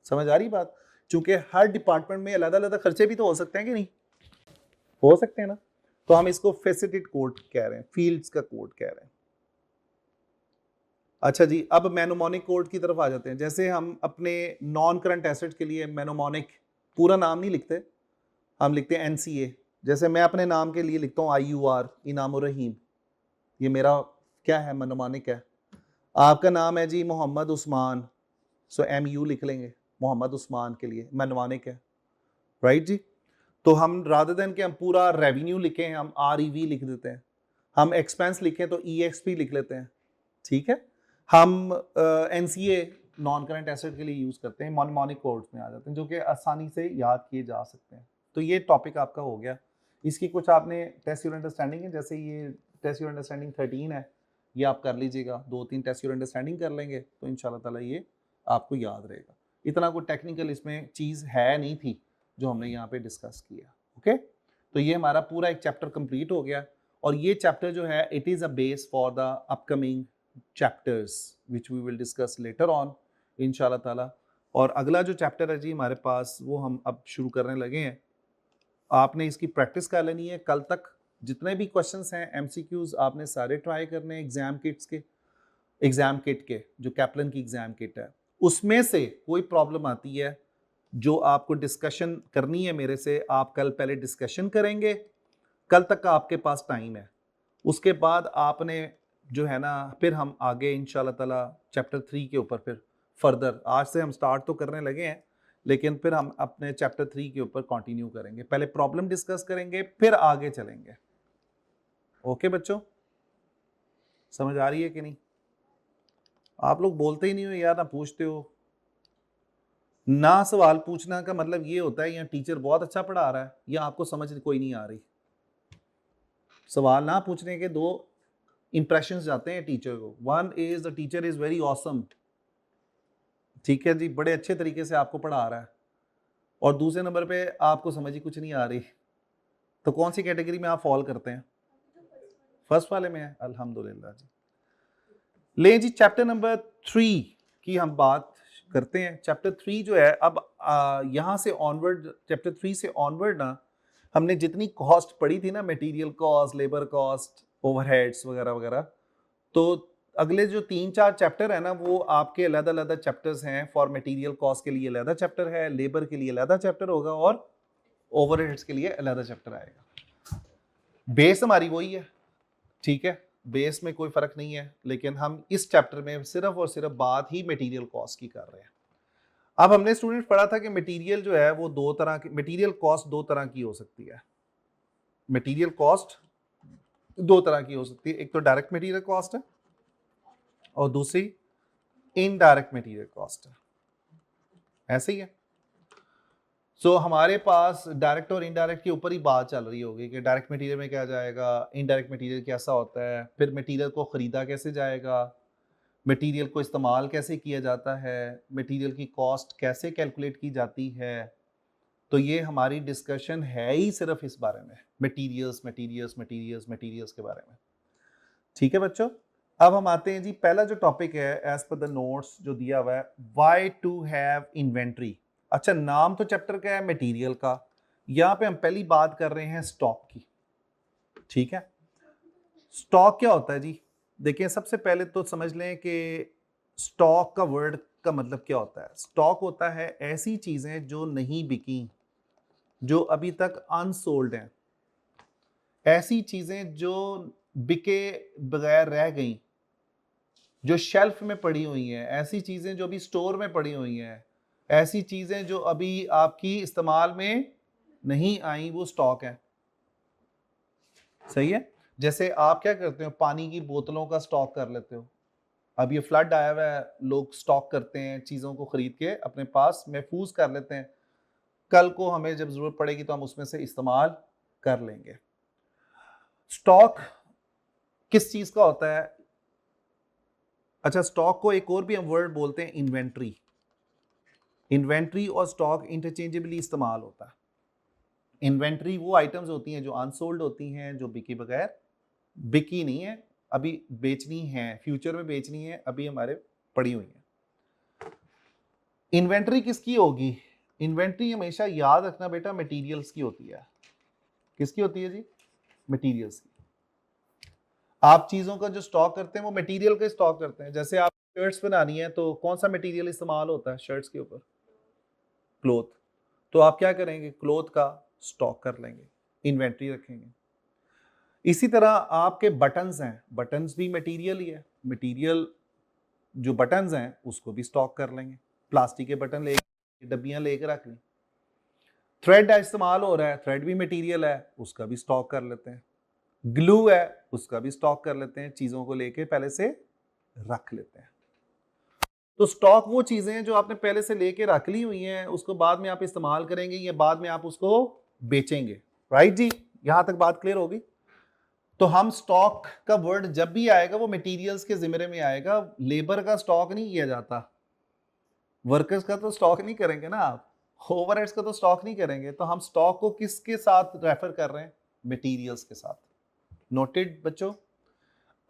समझ आ रही बात, चूंकि हर डिपार्टमेंट में अलग अलग खर्चे भी तो हो सकते हैं कि नहीं, हो सकते हैं ना, तो हम इसको फेसिलिटेड कोड कह रहे हैं, फील्ड्स का कोड कह रहे हैं। अच्छा जी, अब मैनोमोनिक कोड की तरफ आ जाते हैं। जैसे हम अपने नॉन करंट एसेट के लिए मैनोमोनिक पूरा नाम नहीं लिखते, हम लिखते हैं एनसीए। जैसे मैं अपने नाम के लिए लिखता हूँ IUR, इनामुर रहीम, ये मेरा क्या है, मैनोमोनिक है। आपका नाम है जी मोहम्मद उस्मान, सो MU लिख लेंगे, मोहम्मद उस्मान के लिए मैनोमोनिक है, राइट जी। तो हम रादर देन कि हम पूरा रेवेन्यू लिखें, हम REV लिख देते हैं। हम एक्सपेंस लिखें तो EXP लिख लेते हैं, ठीक है। हम NCA नॉन करंट एसेट के लिए यूज करते हैं, मैनोमोनिक कोड्स में आ जाते हैं, जो कि आसानी से याद किए जा सकते हैं। तो ये टॉपिक आपका हो गया। इसकी कुछ आपने टेस्ट यूर अंडरस्टैंडिंग है, जैसे ये टेस्ट यूर अंडरस्टैंडिंग 13 है, ये आप कर लीजिएगा, 2-3 टेस्ट यूर अंडरस्टैंडिंग कर लेंगे तो इंशाल्लाह ताला ये आपको याद रहेगा। इतना कोई टेक्निकल इसमें चीज़ है नहीं थी जो हमने यहाँ पे डिस्कस किया। ओके, तो ये हमारा पूरा एक चैप्टर कंप्लीट हो गया, और ये चैप्टर जो है it is a base for the upcoming chapters which we will discuss later on इंशाल्लाह ताला। और अगला जो चैप्टर है जी हमारे पास, वो हम अब शुरू करने लगे हैं। आपने इसकी प्रैक्टिस कर लेनी है। कल तक जितने भी क्वेश्चंस हैं MCQs आपने सारे ट्राई करने हैं एग्जाम किट के, जो कैप्लन की एग्जाम किट है, उसमें से कोई प्रॉब्लम आती है जो आपको डिस्कशन करनी है मेरे से, आप कल पहले डिस्कशन करेंगे, कल तक का आपके पास टाइम है। उसके बाद आपने जो है ना, फिर हम आगे इंशाल्लाह ताला चैप्टर 3 के ऊपर फिर फर्दर, आज से हम स्टार्ट तो करने लगे हैं, लेकिन फिर हम अपने चैप्टर 3 के ऊपर कंटिन्यू करेंगे। पहले प्रॉब्लम डिस्कस करेंगे, फिर आगे चलेंगे। ओके बच्चों, समझ आ रही है कि नहीं? आप लोग बोलते ही नहीं हो यार, ना पूछते हो। ना सवाल पूछना का मतलब ये होता है या टीचर बहुत अच्छा पढ़ा रहा है या आपको समझ कोई नहीं आ रही। सवाल ना पूछने के 2 इंप्रेशंस जाते हैं टीचर को। One is the teacher is very awesome, ठीक है जी, बड़े अच्छे तरीके से आपको पढ़ा रहा है, और दूसरे नंबर पे आपको समझ ही कुछ नहीं आ रही। तो कौन सी कैटेगरी में आप फॉल करते हैं? फर्स्ट वाले में है, अल्हम्दुलिल्लाह जी। ले जी, चैप्टर नंबर 3 की हम बात करते हैं। चैप्टर 3 जो है, अब यहाँ से ऑनवर्ड, चैप्टर 3 से ऑनवर्ड ना, हमने जितनी कॉस्ट पढ़ी थी ना, material cost, labour cost, overheads वगैरह वगैरह, तो अगले जो 3-4 चैप्टर है ना, वो आपके अलग अलग चैप्टर्स हैं। फॉर मटेरियल कॉस्ट के लिए अलग चैप्टर है, लेबर के लिए अलग चैप्टर होगा, और ओवरहेड्स के लिए अलग चैप्टर आएगा। बेस हमारी वही है, ठीक है, बेस में कोई फर्क नहीं है, लेकिन हम इस चैप्टर में सिर्फ और सिर्फ बात ही मटेरियल कॉस्ट की कर रहे हैं। अब हमने स्टूडेंट पढ़ा था कि मटेरियल जो है वो 2 तरह की, मटेरियल कॉस्ट 2 तरह की हो सकती है। मटेरियल कॉस्ट 2 तरह की हो सकती है, एक तो डायरेक्ट मटेरियल कॉस्ट है और दूसरी इनडायरेक्ट मटेरियल कॉस्ट है। ऐसे ही है। सो हमारे पास डायरेक्ट और इनडायरेक्ट के ऊपर ही बात चल रही होगी कि डायरेक्ट मटेरियल में क्या जाएगा, इनडायरेक्ट मटेरियल कैसा होता है, फिर मटेरियल को ख़रीदा कैसे जाएगा, मटेरियल को इस्तेमाल कैसे किया जाता है, मटेरियल की कॉस्ट कैसे कैलकुलेट की जाती है। तो ये हमारी डिस्कशन है ही सिर्फ इस बारे में, मटेरियल्स मटेरियल्स मटेरियल्स मटेरियल्स के बारे में। ठीक है बच्चों, अब हम आते हैं जी, पहला जो टॉपिक है एज पर द नोट्स जो दिया हुआ है, व्हाई टू हैव इन्वेंट्री। अच्छा, नाम तो चैप्टर का है मटेरियल का, यहाँ पे हम पहली बात कर रहे हैं स्टॉक की। ठीक है, स्टॉक क्या होता है जी? देखिए, सबसे पहले तो समझ लें कि स्टॉक का वर्ड का मतलब क्या होता है। स्टॉक होता है ऐसी चीजें जो नहीं बिकी, जो अभी तक अनसोल्ड हैं, ऐसी चीजें जो बिके बगैर रह गई, जो शेल्फ में पड़ी हुई हैं, ऐसी चीजें जो अभी स्टोर में पड़ी हुई हैं, ऐसी चीजें जो अभी आपकी इस्तेमाल में नहीं आई, वो स्टॉक है। सही है। जैसे आप क्या करते हो, पानी की बोतलों का स्टॉक कर लेते हो। अब ये फ्लड आया हुआ है, लोग स्टॉक करते हैं, चीजों को खरीद के अपने पास महफूज कर लेते हैं, कल को हमें जब जरूरत पड़ेगी तो हम उसमें से इस्तेमाल कर लेंगे। स्टॉक किस चीज का होता है? अच्छा, स्टॉक को एक और भी हम वर्ड बोलते हैं इन्वेंट्री। इन्वेंट्री और स्टॉक इंटरचेंजेबली इस्तेमाल होता है। इन्वेंट्री वो आइटम्स होती हैं जो अनसोल्ड होती हैं, जो बिकी बगैर, बिकी नहीं है, अभी बेचनी है, फ्यूचर में बेचनी है, अभी हमारे पड़ी हुई है। इन्वेंट्री किसकी होगी? इन्वेंट्री हमेशा याद रखना बेटा मटेरियल्स की होती है। किसकी होती है जी? मटेरियल्स की। आप चीजों का जो स्टॉक करते हैं वो मटेरियल का स्टॉक करते हैं। जैसे आप शर्ट्स बनानी है तो कौन सा मटेरियल इस्तेमाल होता है शर्ट्स के ऊपर? क्लोथ। तो आप क्या करेंगे? क्लोथ का स्टॉक कर लेंगे, इन्वेंट्री रखेंगे। इसी तरह आपके बटन्स हैं, बटन्स भी मटेरियल ही है, मटेरियल जो बटन्स हैं उसको भी स्टॉक कर लेंगे। प्लास्टिक के बटन ले, डब्बियां लेकर रख ली। थ्रेड इस्तेमाल हो रहा है, थ्रेड भी मटेरियल है, उसका भी स्टॉक कर लेते हैं। ग्लू है, उसका भी स्टॉक कर लेते हैं, चीजों को लेके पहले से रख लेते हैं। तो स्टॉक वो चीजें हैं जो आपने पहले से लेके रख ली हुई हैं, उसको बाद में आप इस्तेमाल करेंगे या बाद में आप उसको बेचेंगे। राइट जी, यहां तक बात क्लियर होगी? तो हम स्टॉक का वर्ड जब भी आएगा वो मटेरियल्स के जिम्मे में आएगा। लेबर का स्टॉक नहीं किया जाता, वर्कर्स का तो स्टॉक नहीं करेंगे ना आप, ओवरहेड्स का तो स्टॉक नहीं करेंगे। तो हम स्टॉक को किसके साथ रेफर कर रहे हैं? मटेरियल्स के साथ। नोटेड बच्चों?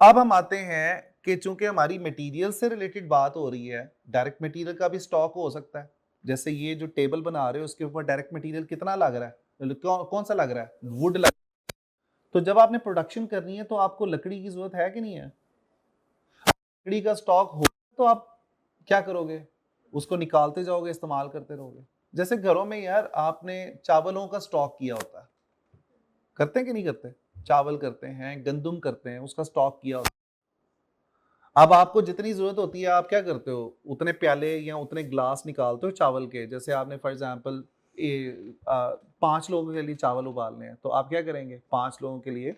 अब हम आते हैं कि चूंकि हमारी मटेरियल से रिलेटेड बात हो रही है, डायरेक्ट मटेरियल का भी स्टॉक हो सकता है। जैसे ये जो टेबल बना रहे हो उसके ऊपर डायरेक्ट मटेरियल कितना लग रहा है? कौन सा लग रहा है? वुड लग। तो जब आपने प्रोडक्शन करनी है तो आपको लकड़ी की जरूरत है कि नहीं है? लकड़ी का स्टॉक हो तो आप क्या करोगे? उसको निकालते जाओगे, इस्तेमाल करते रहोगे। जैसे घरों में यार आपने चावलों का स्टॉक किया होता है, करते हैं कि नहीं करते? चावल करते हैं, गंदुम करते हैं, उसका स्टॉक किया होता है। अब आपको जितनी जरूरत होती है आप क्या करते हो? उतने प्याले या उतने ग्लास निकालते हो चावल के। जैसे आपने फॉर एग्जांपल 5 लोगों के लिए चावल उबालने हैं, तो आप क्या करेंगे? 5 लोगों के लिए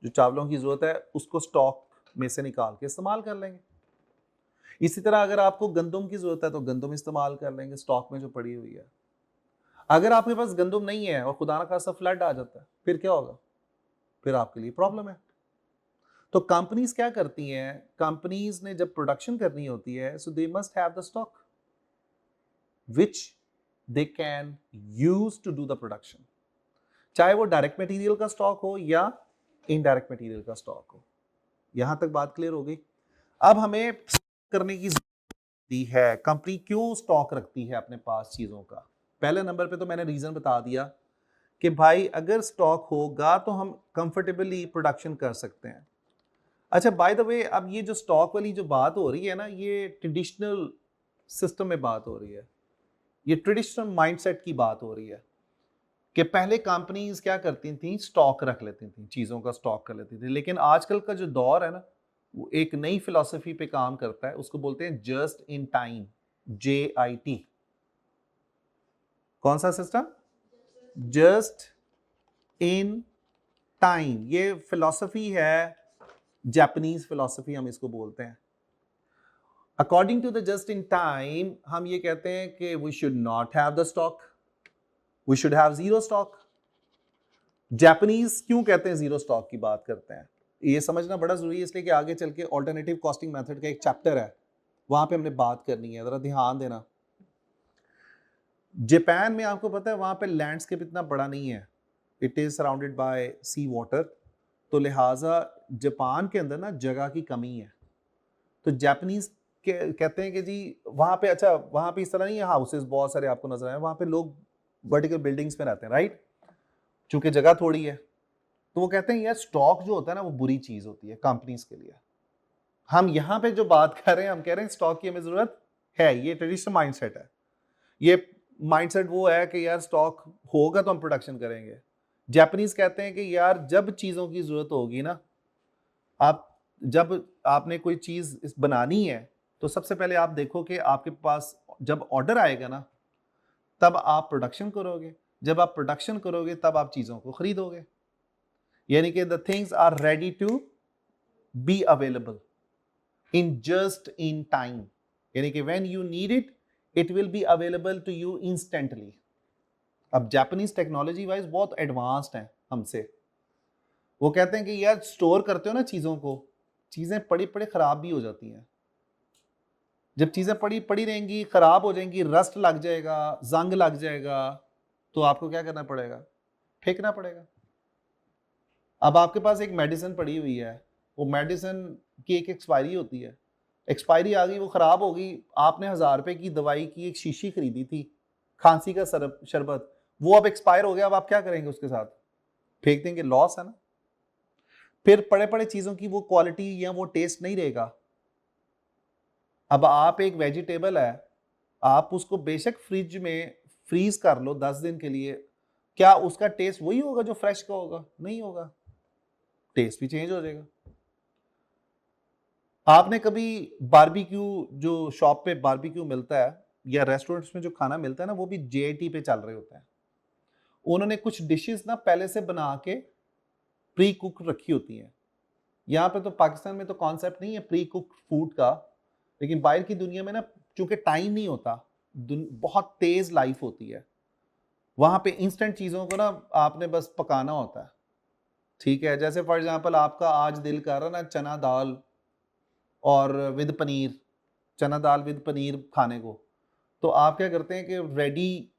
जो चावलों की जरूरत है उसको स्टॉक में से निकाल के इस्तेमाल कर लेंगे। इसी तरह अगर आपको गंदुम की जरूरत है तो गंदुम इस्तेमाल कर लेंगे स्टॉक में जो पड़ी हुई है। अगर आपके पास गंदुम नहीं है और खुदा ना खासा फ्लड आ जाता है, फिर क्या होगा? फिर आपके लिए प्रॉब्लम है। तो कंपनीज क्या करती हैं? कंपनीज ने जब प्रोडक्शन करनी होती है, so they must have the stock which they can use to do the production, चाहे वो डायरेक्ट मटेरियल का स्टॉक हो या इनडायरेक्ट मटेरियल का स्टॉक हो। यहां तक बात क्लियर हो गई? अब हमें करने की जरूरत है, कंपनी क्यों स्टॉक रखती है अपने पास चीजों का? पहले नंबर पे तो मैंने रीजन बता दिया कि भाई अगर स्टॉक होगा तो हम कंफर्टेबली प्रोडक्शन कर सकते हैं। अच्छा, बाय द वे, अब ये जो स्टॉक वाली जो बात हो रही है ना, ये ट्रेडिशनल सिस्टम में बात हो रही है, ये ट्रेडिशनल माइंडसेट की बात हो रही है कि पहले कंपनीज क्या करती थी? स्टॉक रख लेती थी, चीजों का स्टॉक कर लेती थी। लेकिन आजकल का जो दौर है ना, वो एक नई फिलॉसफी पे काम करता है, उसको बोलते हैं जस्ट इन टाइम, JIT। कौन सा सिस्टम? Just in time. ये फिलॉसफी है, जापानीज फिलॉसफी हम इसको बोलते हैं। According to the just in time हम ये कहते हैं कि we should not have the stock, we should have zero stock. Japanese क्यों कहते हैं जीरो स्टॉक की बात करते हैं? ये समझना बड़ा जरूरी है, इसलिए कि आगे चल के ऑल्टरनेटिव कॉस्टिंग मेथड का एक चैप्टर है, वहां पे हमने बात करनी है, जरा ध्यान देना। जापान में आपको पता है वहां पे लैंडस्केप इतना बड़ा नहीं है, it is surrounded by sea water, तो लिहाजा जापान के अंदर ना जगह की कमी है। तो जापानीज कहते हैं कि जी वहां पे, अच्छा वहां पे इस तरह नहीं है हाउसेस बहुत सारे आपको नजर आए, वहां पे लोग वर्टिकल बिल्डिंग्स में रहते हैं, राइट? चूंकि जगह थोड़ी है, तो वो कहते हैं यार स्टॉक जो होता है ना वो बुरी चीज होती है कंपनीज के लिए। हम यहां पे जो बात कर रहे हैं, हम कह रहे हैं स्टॉक की हमें जरूरत है। ये ट्रेडिशनल माइंडसेट है, ये माइंडसेट वो है कि यार स्टॉक होगा तो हम प्रोडक्शन करेंगे। जापानीज कहते हैं कि यार जब चीजों की जरूरत होगी ना, आप जब आपने कोई चीज बनानी है तो सबसे पहले आप देखो कि आपके पास जब ऑर्डर आएगा ना तब आप प्रोडक्शन करोगे, जब आप प्रोडक्शन करोगे तब आप चीजों को खरीदोगे। यानी कि the things are ready to be available in just in time, यानी कि when you need it, it will be available to you instantly. अब जापानीज टेक्नोलॉजी वाइज बहुत एडवांस्ड है, हमसे। वो कहते हैं कि यार स्टोर करते हो ना चीज़ों को, चीज़ें पड़ी पड़ी ख़राब भी हो जाती हैं। जब चीज़ें पड़ी पड़ी रहेंगी, ख़राब हो जाएंगी, रस्ट लग जाएगा, जंग लग जाएगा, तो आपको क्या करना पड़ेगा? फेंकना पड़ेगा। अब आपके पास एक मेडिसिन पड़ी हुई है, वो मेडिसिन की एक एक्सपायरी होती है, एक्सपायरी आ गई, वो ख़राब हो गई, आपने 1000 रुपए की दवाई की एक शीशी खरीदी थी, खांसी का शरबत, वो अब एक्सपायर हो गया, अब आप क्या करेंगे उसके साथ? फेंक देंगे, लॉस है ना। फिर पड़े पड़े चीज़ों की वो क्वालिटी या वो टेस्ट नहीं रहेगा। अब आप एक वेजिटेबल है, आप उसको बेशक फ्रिज में फ्रीज कर लो 10 दिन के लिए, क्या उसका टेस्ट वही होगा जो फ्रेश का होगा? नहीं होगा, टेस्ट भी चेंज हो जाएगा। आपने कभी बारबेक्यू, जो शॉप पे बारबेक्यू मिलता है या रेस्टोरेंट्स में जो खाना मिलता है ना, वो भी जेआईटी पे चल रहे होते हैं। उन्होंने कुछ डिशेस ना पहले से बना के प्री कुक रखी होती हैं। यहाँ पे तो पाकिस्तान में तो कॉन्सेप्ट नहीं है प्री कुक फूड का, लेकिन बाहर की दुनिया में ना चूंकि टाइम नहीं होता, बहुत तेज लाइफ होती है, वहां पे इंस्टेंट चीजों को ना आपने बस पकाना होता है। ठीक है, जैसे फॉर एग्जांपल आपका आज दिल कर रहा है ना चना दाल और विद पनीर, चना दाल विद पनीर खाने को, तो आप क्या करते हैं कि रेडी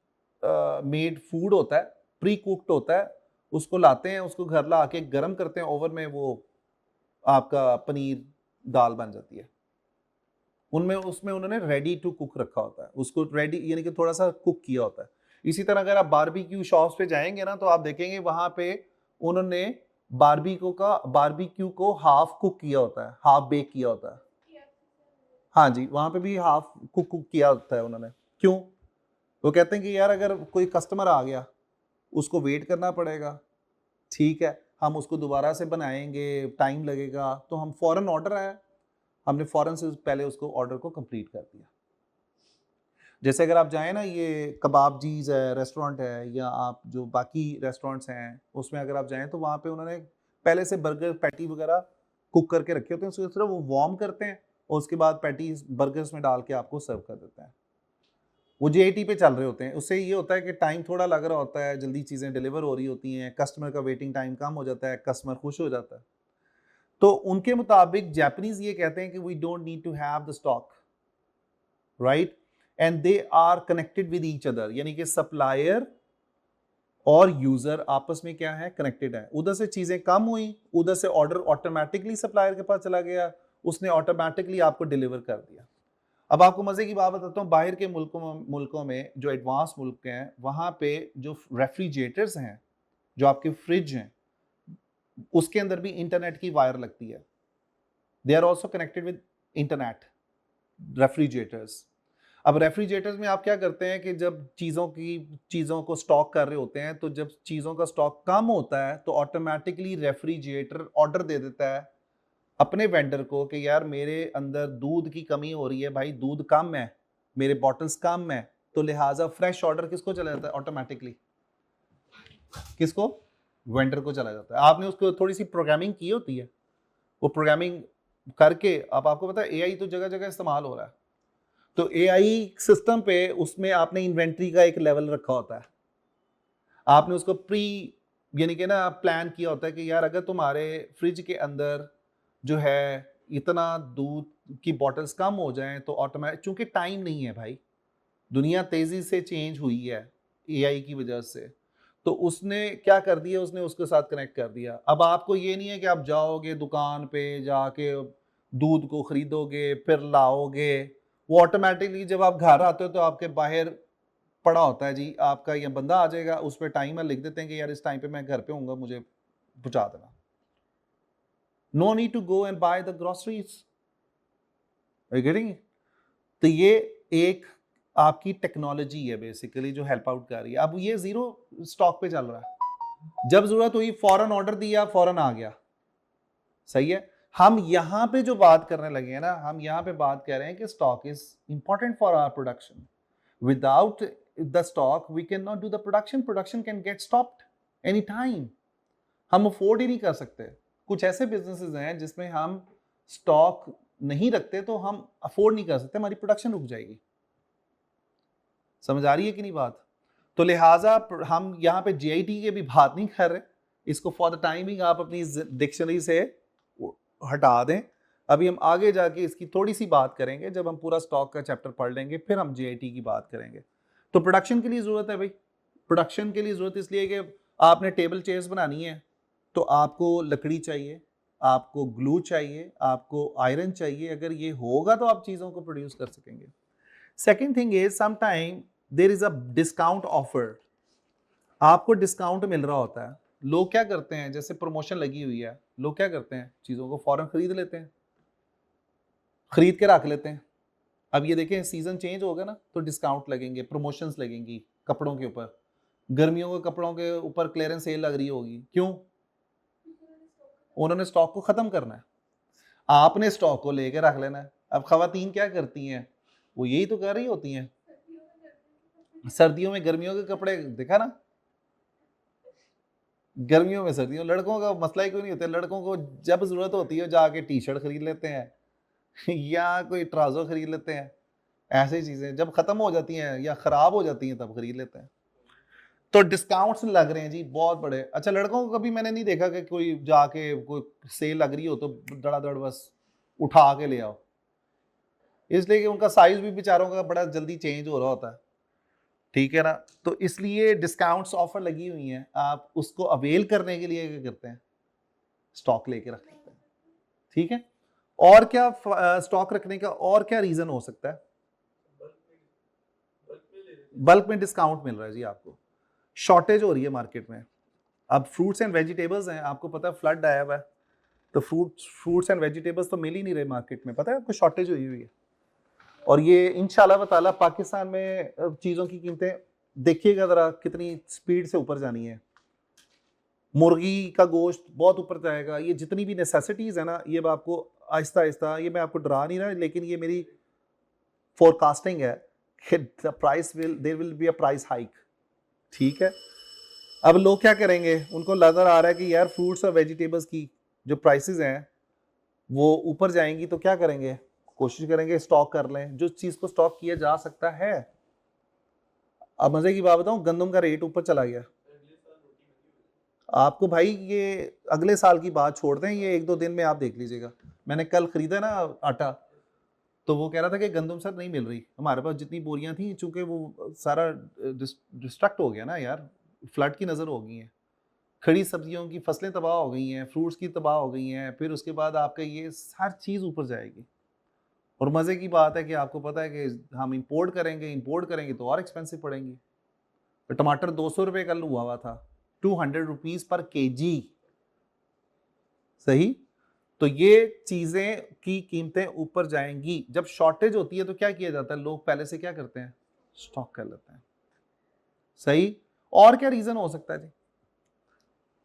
मेड फूड होता है, प्री कुक्ड होता है, उसको लाते हैं, उसको घर ला के गर्म करते हैं ओवन में, वो आपका पनीर दाल बन जाती है। उनमें उसमें उन्होंने रेडी टू कुक रखा होता है, उसको रेडी यानी कि थोड़ा सा कुक किया होता है। इसी तरह अगर आप बारबेक्यू शॉप्स पे जाएंगे ना, तो आप देखेंगे वहां पे उन्होंने बारबेक्यू को हाफ कुक किया होता है, हाफ बेक किया होता है। हाँ जी, वहां पे भी हाफ कुक किया होता है उन्होंने। क्यों? वो कहते हैं कि यार अगर कोई कस्टमर आ गया, उसको वेट करना पड़ेगा, ठीक है, हम उसको दोबारा से बनाएंगे, टाइम लगेगा, तो हम फौरन ऑर्डर आया, हमने फौरन से पहले उसको ऑर्डर को कंप्लीट कर दिया। जैसे अगर आप जाएं ना, ये कबाब जीज है रेस्टोरेंट है, या आप जो बाकी रेस्टोरेंट्स हैं उसमें अगर आप जाएं, तो वहाँ पे उन्होंने पहले से बर्गर पैटी वगैरह कुक करके रखे होते हैं, उसको सिर्फ वो वार्म करते हैं और उसके बाद पैटीज बर्गर्स में डाल के आपको सर्व कर देते हैं। वो जेआईटी पे चल रहे होते हैं, उससे ये होता है कि टाइम थोड़ा लग रहा होता है, जल्दी चीज़ें डिलीवर हो रही होती हैं, कस्टमर का वेटिंग टाइम कम हो जाता है, कस्टमर खुश हो जाता है। तो उनके मुताबिक जापानीज ये कहते हैं कि we don't need to have the stock, right, and they are connected with each other, यानी कि सप्लायर और यूजर आपस में क्या है, कनेक्टेड है। उधर से चीजें कम हुई, उधर से ऑर्डर ऑटोमेटिकली सप्लायर के पास चला गया, उसने ऑटोमेटिकली आपको डिलीवर कर दिया। अब आपको मजे की बात बताता हूँ, बाहर के मुल्कों में जो एडवांस मुल्क हैं, वहां पे जो रेफ्रिजरेटर्स हैं, जो आपके फ्रिज हैं, उसके अंदर भी इंटरनेट की वायर लगती है। They are also connected with internet refrigerators. अब रेफ्रिजरेटर्स में आप क्या करते हैं कि जब चीज़ों को स्टॉक कर रहे होते हैं, तो जब चीज़ों का स्टॉक कम होता है, तो ऑटोमेटिकली रेफ्रिजरेटर ऑर्डर दे देता है अपने वेंडर को कि यार मेरे अंदर दूध की कमी हो रही है, भाई दूध कम है, मेरे बॉटल्स कम है, तो लिहाजा फ्रेश ऑर्डर किसको चला जाता है ऑटोमेटिकली? किसको? वेंडर को चला जाता है। आपने उसको थोड़ी सी प्रोग्रामिंग की होती है, वो प्रोग्रामिंग करके, अब आपको पता है एआई तो जगह जगह इस्तेमाल हो रहा है, तो एआई सिस्टम पे उसमें आपने इन्वेंट्री का एक लेवल रखा होता है, आपने उसको प्री यानी कि ना प्लान किया होता है कि यार अगर तुम्हारे फ्रिज के अंदर जो है इतना दूध की बॉटल्स कम हो जाएं, तो ऑटोमेटिक, चूंकि टाइम नहीं है भाई, दुनिया तेजी से चेंज हुई है एआई की वजह से, तो उसने क्या कर दिया, उसने उसके साथ कनेक्ट कर दिया। अब आपको ये नहीं है कि आप जाओगे दुकान पे जाके दूध को खरीदोगे फिर लाओगे, वो ऑटोमेटिकली जब आप घर आते हो तो आपके बाहर पड़ा होता है जी, आपका ये बंदा आ जाएगा, उस पर टाइमर लिख देते हैं कि यार इस टाइम पे मैं घर पे हूँगा, मुझे पहुंचा देना। No need to go and buy the groceries, getting? तो ये एक आपकी टेक्नोलॉजी है बेसिकली जो हेल्प आउट कर रही है। अब ये जीरो स्टॉक पे चल रहा है, जब जरूरत हुई फौरन ऑर्डर दिया, फौरन आ गया। सही है। हम यहां पे जो बात करने लगे हैं ना, हम यहां पे बात कर रहे हैं कि stock is important for our production. Without the stock we can not do the production, production can get stopped any time. हम अफोर्ड ही नहीं कर सकते। कुछ ऐसे बिजनेसेस हैं जिसमें हम स्टॉक नहीं रखते तो हम अफोर्ड नहीं कर सकते, हमारी प्रोडक्शन रुक जाएगी। समझ आ रही है कि नहीं बात? तो लिहाजा हम यहाँ पे जेआईटी की भी बात नहीं कर रहे, इसको फॉर द टाइमिंग आप अपनी डिक्शनरी से हटा दें। अभी हम आगे जाके इसकी थोड़ी सी बात करेंगे, जब हम पूरा स्टॉक का चैप्टर पढ़ लेंगे फिर हम जीआईटी की बात करेंगे। तो प्रोडक्शन के लिए ज़रूरत है भाई, प्रोडक्शन के लिए ज़रूरत इसलिए कि आपने टेबल चेयर्स बनानी है तो आपको लकड़ी चाहिए, आपको ग्लू चाहिए, आपको आयरन चाहिए। अगर ये होगा तो आप चीज़ों को प्रोड्यूस कर सकेंगे। Second thing is sometime there is a discount offer, आपको डिस्काउंट मिल रहा होता है। लोग क्या करते हैं, जैसे प्रमोशन लगी हुई है, लोग क्या करते हैं, चीज़ों को फौरन खरीद लेते हैं, खरीद के रख लेते हैं। अब ये देखें सीजन चेंज होगा ना तो डिस्काउंट लगेंगे, प्रमोशंस लगेंगी कपड़ों के ऊपर, गर्मियों के कपड़ों के ऊपर क्लियरेंस सेल लग रही होगी। क्यों? उन्होंने स्टॉक को खत्म करना है, आपने स्टॉक को लेके रख लेना है। अब खवातीन क्या करती हैं, वो यही तो कर रही होती हैं, सर्दियों में गर्मियों के कपड़े, देखा ना, गर्मियों में सर्दियों। लड़कों का मसला ही क्यों नहीं होता, लड़कों को जब जरूरत होती है जाके टी शर्ट खरीद लेते हैं या कोई ट्राउजर खरीद लेते हैं। ऐसी चीजें जब खत्म हो जाती हैं या खराब हो जाती हैं तब खरीद लेते हैं। तो डिस्काउंट्स लग रहे हैं जी बहुत बड़े। अच्छा, लड़कों को कभी मैंने नहीं देखा कि कोई जाके कोई सेल लग रही हो तो धड़ाधड़ बस उठा के ले आओ, इसलिए कि उनका साइज भी बेचारों का बड़ा जल्दी चेंज हो रहा होता है, ठीक है ना। तो इसलिए डिस्काउंट्स ऑफर लगी हुई हैं, आप उसको अवेल करने के लिए क्या करते हैं, स्टॉक लेके रख लेते हैं, ठीक है। और क्या स्टॉक रखने का और क्या रीजन हो सकता है? बल्क में डिस्काउंट मिल रहा है जी आपको, शॉर्टेज हो रही है मार्केट में। अब फ्रूट्स एंड वेजिटेबल्स हैं, आपको पता है फ्लड आया हुआ है, तो फ्रूट्स एंड वेजिटेबल्स तो मिल ही नहीं रहे मार्केट में, पता है आपको, शॉर्टेज हुई हुई है। और ये इंशाल्लाह ताला पाकिस्तान में चीज़ों की कीमतें देखिएगा ज़रा कितनी स्पीड से ऊपर जानी है। मुर्गी का गोश्त बहुत ऊपर जाएगा, ये जितनी भी नेसेसिटीज़ है ना, ये मैं आपको आहिस्ता आहिस्ता, ये मैं आपको डरा नहीं रहा, लेकिन ये मेरी फोरकास्टिंग है कि the price there will be a price hike, ठीक है। अब लोग क्या करेंगे, उनको नजर आ रहा है कि यार फ्रूट्स और वेजिटेबल्स की जो प्राइसेस हैं वो ऊपर जाएंगी, तो क्या करेंगे, कोशिश करेंगे स्टॉक कर लें जो चीज़ को स्टॉक किया जा सकता है। अब मजे की बात बताऊं, गंदम का रेट ऊपर चला गया। आपको भाई ये अगले साल की बात छोड़ दें, ये 1-2 दिन में आप देख लीजिएगा। मैंने कल खरीदा ना आटा, तो वो कह रहा था कि गंदम सर नहीं मिल रही हमारे पास, जितनी बोरियां थी, चूंकि वो सारा डिस्ट्रक्ट हो गया ना यार, फ्लड की नज़र हो गई है, खड़ी सब्जियों की फसलें तबाह हो गई हैं, फ्रूट्स की तबाह हो गई हैं, फिर उसके बाद आपका ये हर चीज़ ऊपर जाएगी। और मज़े की बात है कि आपको पता है कि हम इंपोर्ट करेंगे तो और एक्सपेंसिव पड़ेंगी। तो टमाटर 200 रुपये कल हुआ हुआ था, 200 रुपीज़ पर केजी, सही। तो ये चीज़ें की कीमतें ऊपर जाएंगी। जब शॉर्टेज होती है तो क्या किया जाता है, लोग पहले से क्या करते हैं, स्टॉक कर लेते हैं, सही। और क्या रीज़न हो सकता है जी,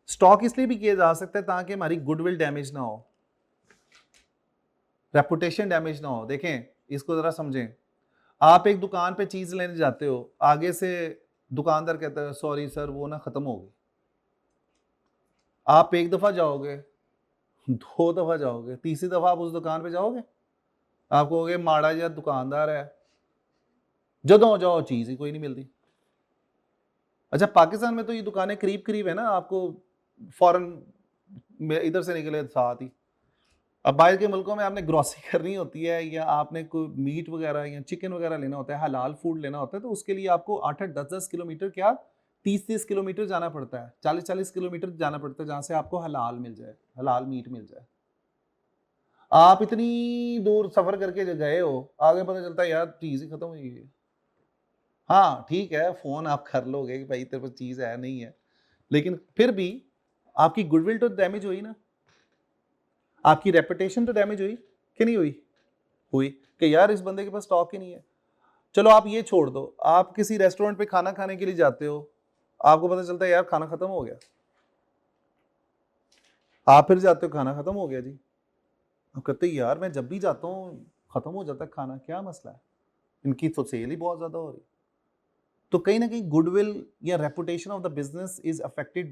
स्टॉक इसलिए भी किया जा सकता है ताकि हमारी गुडविल डैमेज ना हो, रेपुटेशन डैमेज ना हो। देखें इसको ज़रा समझें, आप एक दुकान पे चीज़ लेने जाते हो, आगे से दुकानदार कहता है सॉरी सर वो ना ख़त्म हो गई। आप एक दफ़ा जाओगे, 2 दफ़ा जाओगे, तीसरी दफ़ा आप उस दुकान पे जाओगे, आप कहोगे माड़ा या दुकानदार है, जदों जाओ चीज़ ही कोई नहीं मिलती। अच्छा, पाकिस्तान में तो ये दुकानें करीब करीब है ना, आपको फॉरन इधर से निकले साथ ही। अब बाहर के मुल्कों में आपने ग्रॉसरी करनी होती है या आपने कोई मीट वगैरह या चिकन वगैरह लेना होता है, हलाल फूड लेना होता है, तो उसके लिए आपको 8-8 10-10 किलोमीटर, क्या 30-30 किलोमीटर जाना पड़ता है, 40-40 किलोमीटर जाना पड़ता है, जहाँ से आपको हलाल मिल जाए, हलाल मीट मिल जाए। आप इतनी दूर सफ़र करके जो गए हो, आगे पता चलता है यार चीज़ ही ख़त्म हुई है। हाँ ठीक है, फ़ोन आप कर लोगे कि भाई तेरे पास चीज़ है नहीं है, लेकिन फिर भी आपकी गुडविल तो डैमेज हुई ना, आपकी रेपुटेशन तो डैमेज हुई कि नहीं हुई? हुई कि यार इस बंदे के पास स्टॉक ही नहीं है। चलो आप ये छोड़ दो, आप किसी रेस्टोरेंट पे खाना खाने के लिए जाते हो, आपको पता चलता है यार खाना खत्म हो गया, आप फिर जाते हो, खाना खत्म हो गया जी, आप कहते हैं यार मैं जब भी जाता हूँ खत्म हो जाता है खाना, क्या मसला है, इनकी तो सेल ही बहुत ज्यादा हो रही। तो कहीं ना कहीं गुडविल या reputation of the business is affected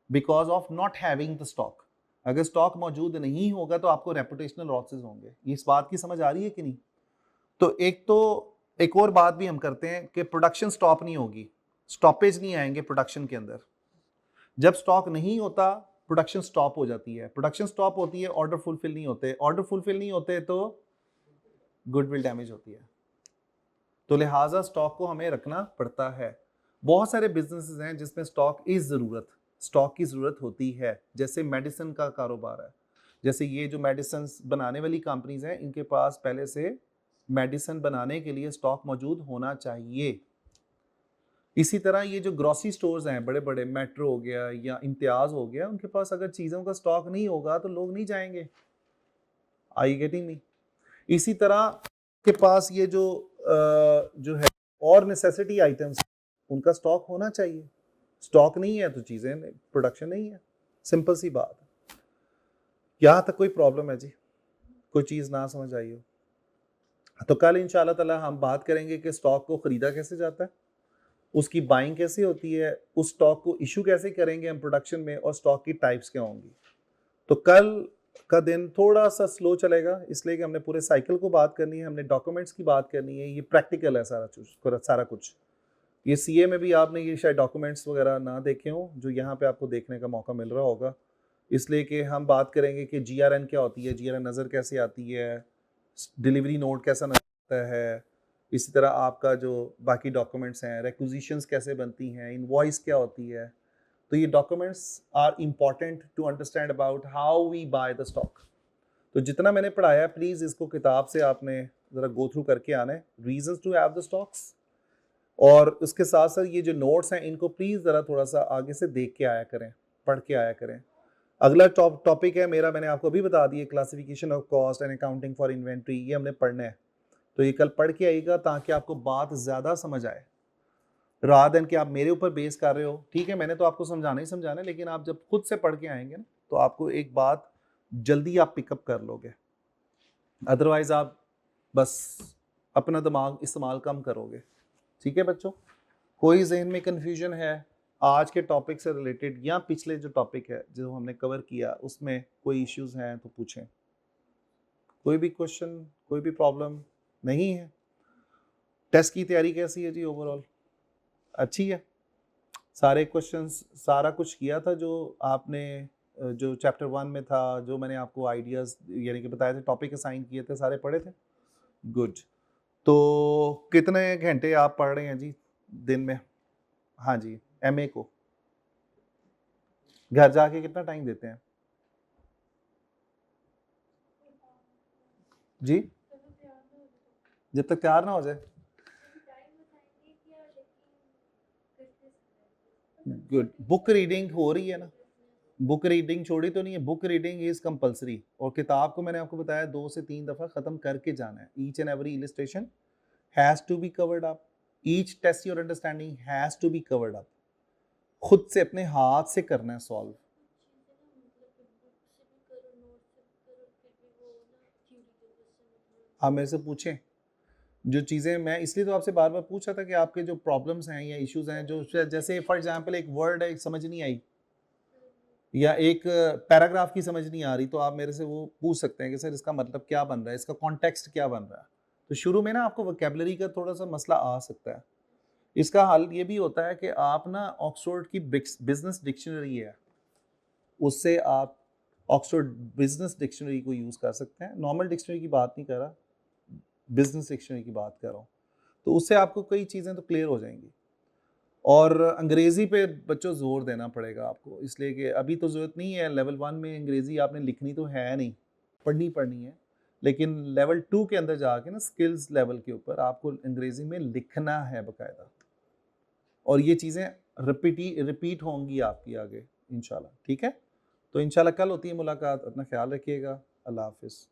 because of not having the stock. अगर स्टॉक मौजूद नहीं होगा तो आपको रेपुटेशनल लॉसेस होंगे। इस बात की समझ आ रही है कि नहीं? तो एक और बात भी हम करते हैं कि प्रोडक्शन स्टॉप नहीं होगी, स्टॉपेज नहीं आएंगे प्रोडक्शन के अंदर। जब स्टॉक नहीं होता प्रोडक्शन स्टॉप हो जाती है, प्रोडक्शन स्टॉप होती है, ऑर्डर फुलफिल नहीं होते, ऑर्डर फुलफिल नहीं होते तो गुडविल डैमेज होती है। तो लिहाजा स्टॉक को हमें रखना पड़ता है। बहुत सारे बिजनेसेस हैं जिसमें स्टॉक की ज़रूरत होती है, जैसे मेडिसिन का कारोबार है, जैसे ये जो मेडिसिन बनाने वाली कंपनीज हैं, इनके पास पहले से मेडिसिन बनाने के लिए स्टॉक मौजूद होना चाहिए। इसी तरह ये जो ग्रोसरी स्टोर्स हैं, बड़े बड़े मेट्रो हो गया या इम्तियाज हो गया, उनके पास अगर चीज़ों का स्टॉक नहीं होगा तो लोग नहीं जाएंगे। Are you getting me? इसी तरह के पास ये जो है और नेसेसिटी आइटम्स, उनका स्टॉक होना चाहिए। स्टॉक नहीं है तो चीज़ें प्रोडक्शन नहीं है, सिंपल सी बात है। यहाँ तक कोई प्रॉब्लम है जी? कोई चीज़ ना समझ आई हो तो कल इंशाल्लाह ताला हम बात करेंगे कि स्टॉक को ख़रीदा कैसे जाता है, उसकी बाइंग कैसे होती है, उस स्टॉक को इशू कैसे करेंगे हम प्रोडक्शन में, और स्टॉक की टाइप्स क्या होंगी। तो कल का दिन थोड़ा सा स्लो चलेगा, इसलिए कि हमने पूरे साइकिल को बात करनी है, हमने डॉक्यूमेंट्स की बात करनी है, ये प्रैक्टिकल है सारा कुछ। ये सीए में भी आपने ये शायद डॉक्यूमेंट्स वगैरह ना देखे हों, जो यहाँ पे आपको देखने का मौका मिल रहा होगा, इसलिए कि हम बात करेंगे कि जीआरएन क्या होती है, जीआरएन नज़र कैसे आती है, डिलीवरी नोट कैसा नजर आता है, इसी तरह आपका जो बाकी डॉक्यूमेंट्स हैं, रिक्विजिशंस कैसे बनती हैं, इनवॉइस क्या होती है। तो ये documents are important to understand about how we buy the stock. तो जितना मैंने पढ़ाया प्लीज़ इसको किताब से आपने ज़रा गो थ्रू करके आना है, reasons to have the stocks, और उसके साथ साथ ये जो नोट्स हैं इनको प्लीज़ ज़रा थोड़ा सा आगे से देख के आया करें, पढ़ के आया करें। अगला टॉपिक है मेरा, मैंने आपको अभी बता दिया, classification of cost and accounting for inventory, ये हमने पढ़ना है। तो ये कल पढ़ के आइएगा ताकि आपको बात ज़्यादा समझ आए, रात दिन कि आप मेरे ऊपर बेस कर रहे हो। ठीक है, मैंने तो आपको समझाना ही समझाना है, लेकिन आप जब खुद से पढ़ के आएंगे ना तो आपको एक बात जल्दी आप पिकअप कर लोगे, अदरवाइज आप बस अपना दिमाग इस्तेमाल कम करोगे। ठीक है बच्चों, कोई जहन में कन्फ्यूजन है आज के टॉपिक से रिलेटेड या पिछले जो टॉपिक है जो हमने कवर किया उसमें कोई इश्यूज हैं तो पूछें। कोई भी क्वेश्चन, कोई भी प्रॉब्लम नहीं है? टेस्ट की तैयारी कैसी है जी? ओवरऑल अच्छी है? सारे क्वेश्चंस, सारा कुछ किया था जो आपने जो चैप्टर 1 में था, जो मैंने आपको आइडियाज़ यानी कि बताए थे, टॉपिक असाइन किए थे, सारे पढ़े थे? गुड। तो कितने घंटे आप पढ़ रहे हैं जी दिन में? हाँ जी, एमए को घर जाके कितना टाइम देते हैं जी? जब तक तैयार ना हो जाए। गुड। बुक रीडिंग हो रही है ना? बुक रीडिंग छोड़ी तो नहीं है? बुक रीडिंग इज कंपलसरी, और किताब को मैंने आपको बताया 2 से 3 दफ़ा ख़त्म करके जाना है। Each and every illustration has to be covered up, each test your understanding has to be covered up. खुद से अपने हाथ से करना है सॉल्व। आप मेरे से पूछें जो चीज़ें, मैं इसलिए तो आपसे बार बार पूछ रहा था कि आपके जो प्रॉब्लम्स हैं या इश्यूज हैं, जो जैसे फॉर एग्जांपल एक वर्ड है समझ नहीं आई या एक पैराग्राफ की समझ नहीं आ रही, तो आप मेरे से वो पूछ सकते हैं कि सर इसका मतलब क्या बन रहा है, इसका कॉन्टेक्स्ट क्या बन रहा है। तो शुरू में ना आपको वोकैबुलरी का थोड़ा सा मसला आ सकता है। इसका हल ये भी होता है कि आप ना ऑक्सफोर्ड की बिजनेस डिक्शनरी है, उससे आप ऑक्सफोर्ड बिजनेस डिक्शनरी को यूज़ कर सकते हैं। नॉर्मल डिक्शनरी की बात नहीं कर रहा, बिजनेस डिक्शनरी की बात कर रहा हूँ। तो उससे आपको कई चीज़ें तो क्लियर हो जाएंगी। और अंग्रेज़ी पे बच्चों ज़ोर देना पड़ेगा आपको, इसलिए कि अभी तो ज़रूरत नहीं है। लेवल 1 में अंग्रेज़ी आपने लिखनी तो है नहीं, पढ़नी है, लेकिन लेवल 2 के अंदर जाके ना स्किल्स लेवल के ऊपर आपको अंग्रेज़ी में लिखना है बाकायदा, और ये चीज़ें रिपीट होंगी आपकी आगे इंशाल्लाह। ठीक है, तो इंशाल्लाह कल होती है मुलाकात। अपना ख्याल रखिएगा। अल्लाह हाफिज़।